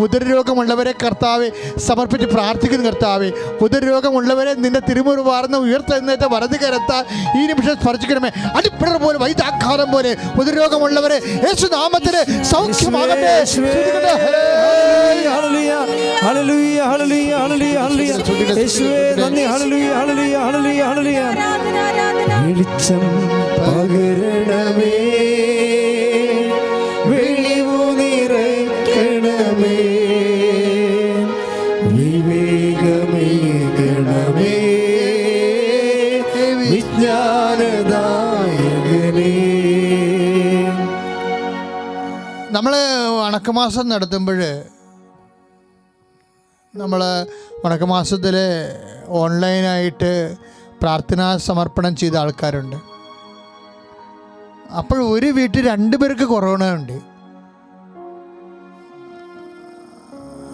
ഉദരരോഗമുള്ളവരെ കർത്താവെ സമർപ്പിച്ച് പ്രാർത്ഥിക്കുന്നു. കർത്താവെ, ഉദരരോഗമുള്ളവരെ നിന്റെ തിരുമുറുവാർന്ന് ഉയർത്തെഴുന്നേറ്റ വലതുകരത്താൽ ഈ നിമിഷം സ്പർശിക്കണമേ. അടിപ്പിടർ പോലെ, വൈദ്യാഘാതം പോലെ ഉദരരോഗമുള്ളവരെ യേശുനാമത്തിന് സൗഖ്യമാകട്ടെ. വെളിച്ചം പകരണമേ, വെളിവു നിറയ്ക്കണമേ, വിവേകമേകണമേ, വിജ്ഞാനദായകനേ. നമ്മൾ വണക്കമാസം നടത്തുമ്പോൾ നമ്മൾ വണക്കമാസത്തിൽ ഓൺലൈനായിട്ട് പ്രാർത്ഥനാ സമർപ്പണം ചെയ്ത ആൾക്കാരുണ്ട്. അപ്പോൾ ഒരു വീട്ടിൽ 2 പേർക്ക് കൊറോണ ഉണ്ട്.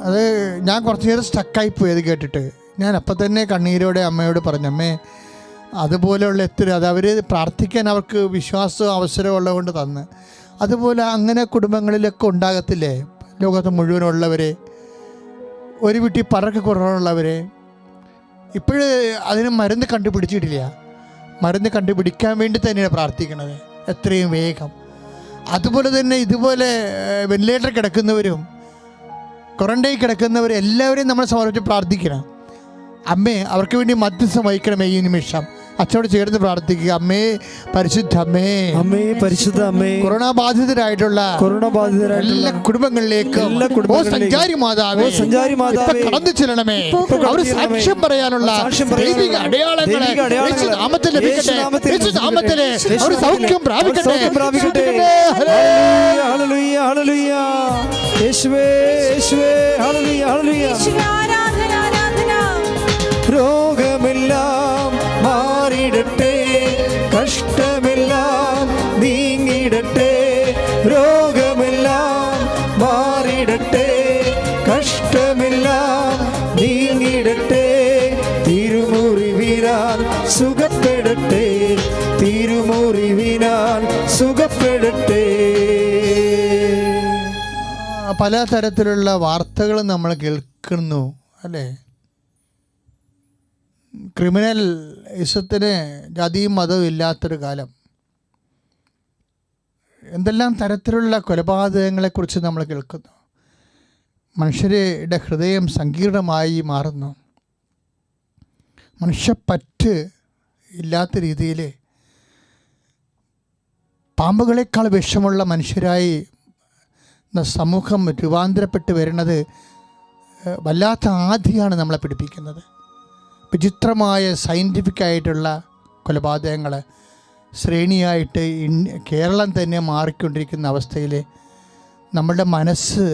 അത് ഞാൻ കുറച്ച് നേരം സ്റ്റക്കായിപ്പോയി അത് കേട്ടിട്ട്. ഞാൻ അപ്പം തന്നെ കണ്ണീരോടെ അമ്മയോട് പറഞ്ഞു, അമ്മേ, അതുപോലെയുള്ള അത് അവർ പ്രാർത്ഥിക്കാൻ അവർക്ക് വിശ്വാസവും അവസരവും ഉള്ളതുകൊണ്ട് തന്ന്. അതുപോലെ അങ്ങനെ കുടുംബങ്ങളിലൊക്കെ ഉണ്ടാകത്തില്ലേ, ലോകത്ത് മുഴുവനുള്ളവരെ, ഒരു വീട്ടിൽ പലർക്ക് കൊറോണ ഉള്ളവരെ. ഇപ്പോഴ് അതിന് മരുന്ന് കണ്ടുപിടിച്ചിട്ടില്ല. മരുന്ന് കണ്ടുപിടിക്കാൻ വേണ്ടി തന്നെയാണ് പ്രാർത്ഥിക്കുന്നത്, എത്രയും വേഗം. അതുപോലെ തന്നെ ഇതുപോലെ വെന്റിലേറ്റർ കിടക്കുന്നവരും ക്വാറന്റൈൻ കിടക്കുന്നവരും എല്ലാവരെയും നമ്മൾ സമർപ്പിച്ച് പ്രാർത്ഥിക്കണം. അമ്മേ അവർക്ക് വേണ്ടി മധ്യസ്ഥം വഹിക്കണമേ. ഈ നിമിഷം അച്ഛനോട് ചേർന്ന് പ്രാർത്ഥിക്കുക. അമ്മേ, പരിശുദ്ധ അമ്മേ, അമ്മേ, പരിശുദ്ധ അമ്മേ, കൊറോണ ബാധിതരായിട്ടുള്ള എല്ലാ കുടുംബങ്ങളിലേക്ക് സഞ്ചാരി മാതാവേ കടന്നു ചെല്ലണമേ. അവർ സാക്ഷ്യം പറയാനുള്ള ദൈവിക അടയാളങ്ങളെ നാമത്തിൽ ലഭിക്കട്ടെ. നാമത്തിലെ അവർ സൗഖ്യം പ്രാപിക്കട്ടെ. രോഗമെല്ലാം മാറിയിടട്ടെ, കഷ്ടമെല്ലാം നീങ്ങിടട്ടെ. രോഗമെല്ലാം മാറിയിടട്ടെ, കഷ്ടമെല്ലാം നീങ്ങിടട്ടെ. തിരുമുറിവിനാൽ സുഖപ്പെടട്ടെ, തിരുമുറിവിനാൽ സുഖപ്പെടട്ടെ. പല തരത്തിലുള്ള വാർത്തകൾ നമ്മൾ കേൾക്കുന്നു അല്ലേ? ക്രിമിനൽ ഇസത്തിന് ജാതിയും മതവും ഇല്ലാത്തൊരു കാലം. എന്തെല്ലാം തരത്തിലുള്ള കൊലപാതകങ്ങളെക്കുറിച്ച് നമ്മൾ കേൾക്കുന്നു. മനുഷ്യരുടെ ഹൃദയം സങ്കീർണമായി മാറുന്നു. മനുഷ്യപ്പറ്റ് ഇല്ലാത്ത രീതിയിൽ പാമ്പുകളെക്കാൾ വിഷമുള്ള മനുഷ്യരായി സമൂഹം രൂപാന്തരപ്പെട്ട് വരുന്നത് വല്ലാത്ത ആധിയാണ് നമ്മളെ പിടിപ്പിക്കുന്നത്. വിചിത്രമായ സയൻറ്റിഫിക്കായിട്ടുള്ള കൊലപാതകങ്ങൾ ശ്രേണിയായിട്ട് കേരളം തന്നെ മാറിക്കൊണ്ടിരിക്കുന്ന അവസ്ഥയിൽ നമ്മളുടെ മനസ്സ്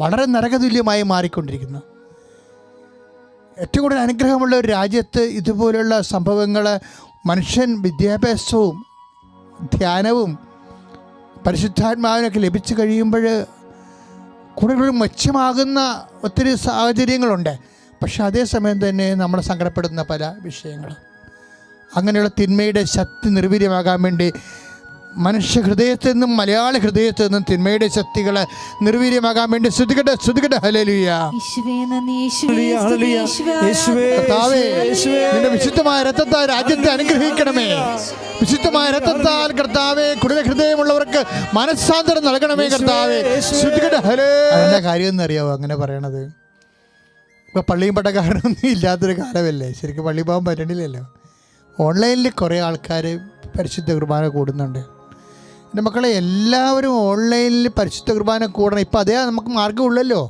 വളരെ നരകതുല്യമായി മാറിക്കൊണ്ടിരിക്കുന്നു. ഏറ്റവും കൂടുതൽ അനുഗ്രഹമുള്ള ഒരു രാജ്യത്ത് ഇതുപോലുള്ള സംഭവങ്ങൾ മനുഷ്യൻ വിദ്യാഭ്യാസവും ധ്യാനവും പരിശുദ്ധാത്മാവിനൊക്കെ ലഭിച്ചു കഴിയുമ്പോൾ കൂടുതൽ മെച്ചമാകുന്ന ഒത്തിരി സാഹചര്യങ്ങളുണ്ട്. പക്ഷെ അതേസമയം തന്നെ നമ്മളെ സങ്കടപ്പെടുന്ന പല വിഷയങ്ങൾ. അങ്ങനെയുള്ള തിന്മയുടെ ശക്തി നിർവീര്യമാകാൻ വേണ്ടി മനുഷ്യ ഹൃദയത്തിൽ നിന്നും മലയാള ഹൃദയത്തിൽ നിന്നും തിന്മയുടെ ശക്തികൾ നിർവീര്യമാകാൻ വേണ്ടി സ്തുതിക്കട്ടെ. ഹല്ലേലൂയ. കർത്താവേ, നിന്റെ വിശുദ്ധമായ രക്തത്താൽ രാജ്യത്തെ അനുഗ്രഹിക്കണമേ. വിശുദ്ധമായ രക്തത്താൽ കർത്താവേ കുടില ഹൃദയമുള്ളവർക്ക് മനസ്സാന്തരം നൽകണമേ. കർത്താവേ, സ്തുതിക്കട്ടെ. ഹല്ലേലൂയ. അതിൻ്റെ കാര്യം എന്നറിയാവോ അങ്ങനെ പറയണത്? ഇപ്പോൾ പള്ളിയും പട്ടക്കാരനൊന്നും ഇല്ലാത്തൊരു കാലമല്ലേ? ശരിക്കും പള്ളി പോകാൻ പറ്റണില്ലല്ലോ. ഓൺലൈനിൽ കുറേ ആൾക്കാർ പരിശുദ്ധ കുർബാന കൂടുന്നുണ്ട്. എൻ്റെ മക്കളെ, എല്ലാവരും ഓൺലൈനിൽ പരിശുദ്ധ കുർബാന കൂടണം. ഇപ്പം അതേ നമുക്ക് മാർഗ്ഗമുള്ളല്ലോ.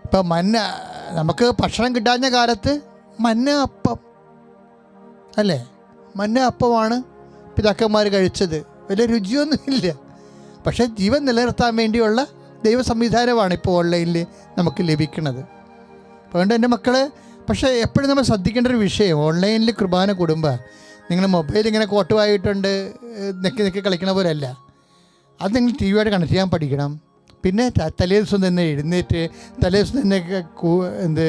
ഇപ്പം നമുക്ക് ഭക്ഷണം കിട്ടാഞ്ഞ കാലത്ത് മന്ന അപ്പം അല്ലേ? മന്ന അപ്പമാണ് പിതാക്കന്മാർ കഴിച്ചത്. വലിയ രുചിയൊന്നുമില്ല. പക്ഷേ ജീവൻ നിലനിർത്താൻ വേണ്ടിയുള്ള ദൈവ സംവിധാനമാണ് ഇപ്പോൾ ഓൺലൈനിൽ നമുക്ക് ലഭിക്കുന്നത്. അതുകൊണ്ട് എൻ്റെ മക്കളെ, പക്ഷേ എപ്പോഴും നമ്മൾ ശ്രദ്ധിക്കേണ്ട ഒരു വിഷയം, ഓൺലൈനിൽ കുർബാന കൂടുമ്പോൾ നിങ്ങൾ മൊബൈൽ ഇങ്ങനെ കോട്ടുമായിട്ടുണ്ട് നെക്കി കളിക്കണ പോലെ അല്ല. അത് നിങ്ങൾ ടി വിയായിട്ട് കണക്ട് ചെയ്യാൻ പഠിക്കണം. പിന്നെ തലേ ദിവസം തന്നെ എഴുന്നേറ്റ് തലേ ദിവസം തന്നെ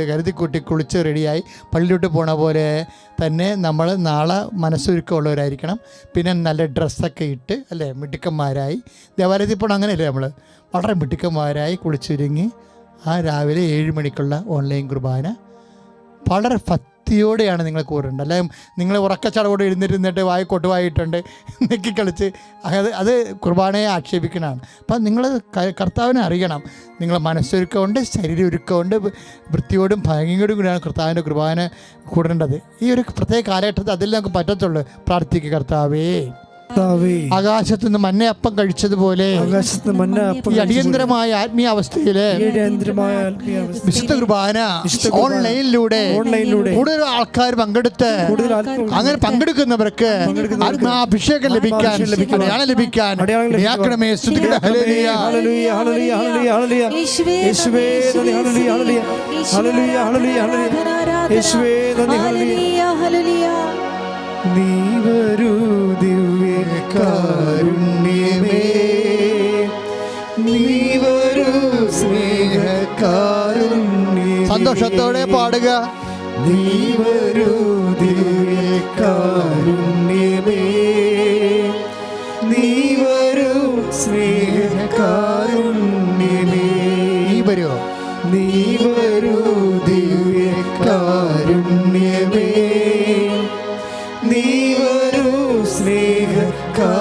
കരുതിക്കൂട്ടി കുളിച്ച് റെഡിയായി പള്ളിയിലോട്ട് പോണ പോലെ തന്നെ നമ്മൾ നാളെ മനസ്സൊരുക്കമുള്ളവരായിരിക്കണം. പിന്നെ നല്ല ഡ്രസ്സൊക്കെ ഇട്ട് അല്ലേ, മിടുക്കന്മാരായി ദേവാലയത്തിൽ പോകണം. അങ്ങനെയല്ലേ, നമ്മൾ വളരെ മിടുക്കന്മാരായി കുളിച്ചൊരുങ്ങി ആ രാവിലെ 7 മണിക്കുള്ള ഓൺലൈൻ കുർബാന വളരെ ഭക്തിയോടെയാണ് നിങ്ങൾ കൂടേണ്ടത്. അല്ലെ നിങ്ങൾ ഉറക്കച്ചടവോടെ എഴുന്നേറ്റ് വായിക്കൊട്ടുവായിട്ടുണ്ട് നെക്കിക്കളിച്ച് അത് കുർബാനയെ ആക്ഷേപിക്കണതാണ്. അപ്പം നിങ്ങൾ കർത്താവിനെ അറിയണം. നിങ്ങൾ മനസ്സൊരുക്കമുണ്ട്, ശരീരം ഒരുക്കമുണ്ട്, വൃത്തിയോടും ഭംഗിയോടും കൂടിയാണ് കർത്താവിൻ്റെ കുർബാന കൂടേണ്ടത്. ഈ ഒരു പ്രത്യേക കാലഘട്ടത്തിൽ അതിൽ നമുക്ക് പറ്റത്തുള്ളൂ. പ്രാർത്ഥിക്കുക, കർത്താവേ, ആകാശത്ത് നിന്ന് മന്നയപ്പം കഴിച്ചതുപോലെ ഈ അടിയന്തരമായ ആത്മീയ അവസ്ഥയില് വിശുദ്ധ കുർബാന ഓൺലൈനിലൂടെ കൂടുതൽ ആൾക്കാർ പങ്കെടുത്ത് അങ്ങനെ പങ്കെടുക്കുന്നവർക്ക് ആത്മാഭിഷേകം ലഭിക്കാൻ അടയാളം ലഭിക്കാൻ ഇടയാക്കണമേ. നീ വരൂ ദിവ്യകാരുണ്യമേ, നീ വരൂ സ്നേഹകാരുണ്യമേ. സന്തോഷത്തോടെ പാടുക. നീ വരൂ ദിവ്യകാരുണ്യമേ, നീ വരൂ സ്നേഹകാരുണ്യമേ. നീ വരൂ, നീ വരൂ ദിവ്യകാരുണ്യമേ, നീ വരൂ സ്നേഹകാരുണ്യമേ.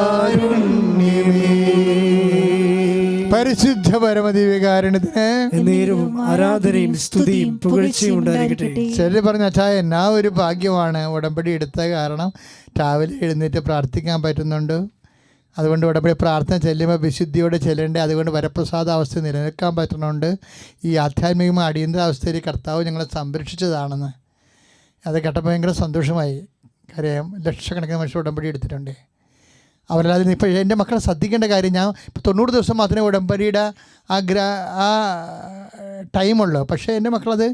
പരിശുദ്ധ പരമദിവ്യകാരുണ്യത്തിന് എന്നേരവും ആരാധനയും സ്തുതിയും പുകഴ്ചയും ഉണ്ടായിരിക്കട്ടെ. ചിലർ പറഞ്ഞു, അച്ഛാ എന്നാ ഒരു ഭാഗ്യമാണ് ഉടമ്പടി എടുത്ത കാരണം രാവിലെ എഴുന്നേറ്റ് പ്രാർത്ഥിക്കാൻ പറ്റുന്നുണ്ട്. അതുകൊണ്ട് ഉടമ്പടി പ്രാർത്ഥന ചെല്ലുമ്പോൾ വിശുദ്ധിയോടെ ചെല്ലേണ്ടത്, അതുകൊണ്ട് വരപ്രസാദ അവസ്ഥ നിലനിൽക്കാൻ പറ്റുന്നുണ്ട്. ഈ ആധ്യാത്മികമായ അടിയന്തര അവസ്ഥയിൽ കർത്താവ് ഞങ്ങളെ സംരക്ഷിച്ചതാണെന്ന് അത് കേട്ടപ്പോൾ ഭയങ്കര സന്തോഷമായി. കാര്യം ലക്ഷക്കണക്കിന് മനുഷ്യർ ഉടമ്പടി എടുത്തിട്ടുണ്ട്. അവരല്ലാതെ ഇപ്പോൾ എൻ്റെ മക്കളെ ശ്രദ്ധിക്കേണ്ട കാര്യം, ഞാൻ ഇപ്പോൾ 90 ദിവസം മാത്രമേ ഉടമ്പടിയുടെ ആ ടൈമുള്ളൂ. പക്ഷേ എൻ്റെ മക്കളത്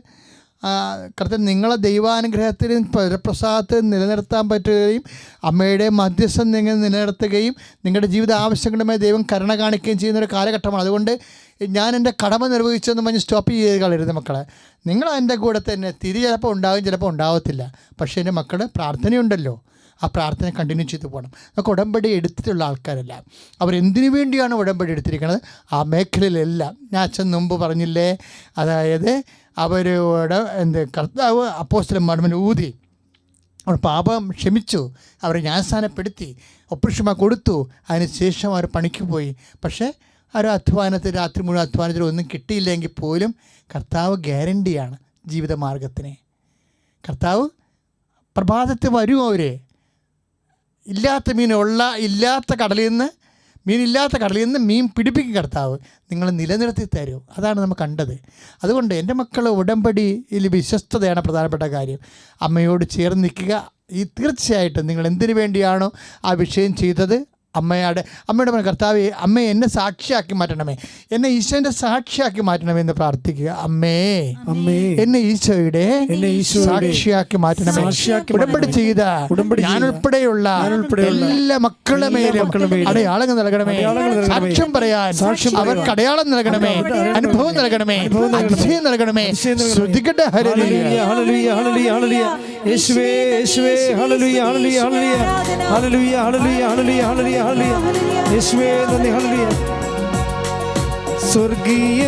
കർത്താവ് നിങ്ങളെ ദൈവാനുഗ്രഹത്തിലും പരപ്രസാദത്തിൽ നിലനിർത്താൻ പറ്റുകയും അമ്മയുടെ മധ്യസ്ഥം നിങ്ങൾ നിലനിർത്തുകയും നിങ്ങളുടെ ജീവിത ആവശ്യങ്ങളുമായി ദൈവം കരുണ കാണിക്കുകയും ചെയ്യുന്നൊരു കാലഘട്ടമാണ്. അതുകൊണ്ട് ഞാൻ എൻ്റെ കടമ നിർവഹിച്ചെന്ന് പറഞ്ഞ് സ്റ്റോപ്പ് ചെയ്ത് കളയരുത് മക്കളെ. നിങ്ങൾ എൻ്റെ കൂടെ തന്നെ തിരി ചിലപ്പോൾ ഉണ്ടാകും, ചിലപ്പോൾ ഉണ്ടാകത്തില്ല. പക്ഷേ എൻ്റെ മക്കൾ പ്രാർത്ഥനയുണ്ടല്ലോ, ആ പ്രാർത്ഥന കണ്ടിന്യൂ ചെയ്ത് പോകണം. നമുക്ക് ഉടമ്പടി എടുത്തിട്ടുള്ള ആൾക്കാരല്ല, അവരെന്തിനു വേണ്ടിയാണ് ഉടമ്പടി എടുത്തിരിക്കുന്നത് ആ മേഖലയിലെല്ലാം. ഞാൻ അച്ഛൻ മുമ്പ് പറഞ്ഞില്ലേ, അതായത് അവരോട് കർത്താവ് അപ്പോസ്തലന്മാരുടെ മേൽ ഊതി, അവർ പാപം ക്ഷമിച്ചു, അവരെ ന്യായസ്ഥാനപ്പെടുത്തി, ഒപ്പുഷമ കൊടുത്തു. അതിനുശേഷം അവർ പണിക്ക് പോയി. പക്ഷേ അവർ അധ്വാനത്തിൽ രാത്രി മുഴുവൻ അധ്വാനത്തിൽ ഒന്നും കിട്ടിയില്ലെങ്കിൽ പോലും കർത്താവ് ഗ്യാരണ്ടിയാണ് ജീവിതമാർഗത്തിന്. കർത്താവ് പ്രഭാതത്തിൽ വരും. അവരെ ഇല്ലാത്ത ഇല്ലാത്ത കടലിൽ നിന്ന് മീൻ പിടിപ്പിക്കും കർത്താവ്, നിങ്ങൾ നിലനിർത്തി തരൂ. അതാണ് നമ്മൾ കണ്ടത്. അതുകൊണ്ട് എൻ്റെ മക്കൾ ഉടമ്പടിയിൽ വിശ്വസ്തതയാണ് പ്രധാനപ്പെട്ട കാര്യം. അമ്മയോട് ചേർന്ന് നിൽക്കുക. തീർച്ചയായിട്ടും നിങ്ങൾ എന്തിനു വേണ്ടിയാണോ ആ വിഷയം ചെയ്തത്, അമ്മയോട് കർത്താവേ, അമ്മയെ എന്നെ സാക്ഷിയാക്കി മാറ്റണമേ, എന്നെ ഈശോയുടെ സാക്ഷിയാക്കി മാറ്റണമേ എന്ന് പ്രാർത്ഥിക്കുക. അമ്മേ എന്നെ ഈശോയുടെ സാക്ഷിയാക്കി മാറ്റണമേ. ഉടമ്പടി ചെയ്ത ഞാനുൾപ്പെടെയുള്ള എല്ലാ മക്കളുടെ മേലും അടയാളങ്ങൾ നൽകണമേ. സാക്ഷ്യം പറയാൻ അവർക്ക് അടയാളം നൽകണമേ, അനുഭവം നൽകണമേ, അതിശയം നൽകണമേ. ശ്രദ്ധിക്കട്ടെ. ഹല്ലേലൂയ ഹല്ലേലൂയ ഹല്ലേലൂയ യേശുവേ യേശുവേ hallelujah hallelujah hallelujah hallelujah hallelujah hallelujah യേശുവേ നന്ദി ഹല്ലേലൂയ. സ്വർഗീയ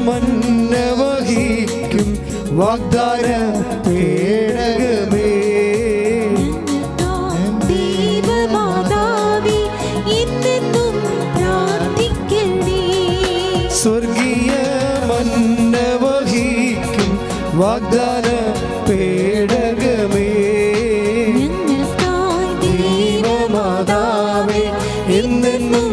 മന്നവഹിക്കും വാഗ്ദാന പേടകമേ, സ്വർഗീയ മന്നവഹിക്കും വാഗ്ദാന പേടകമേ, ദൈവമാതാവേ എന്നെന്നും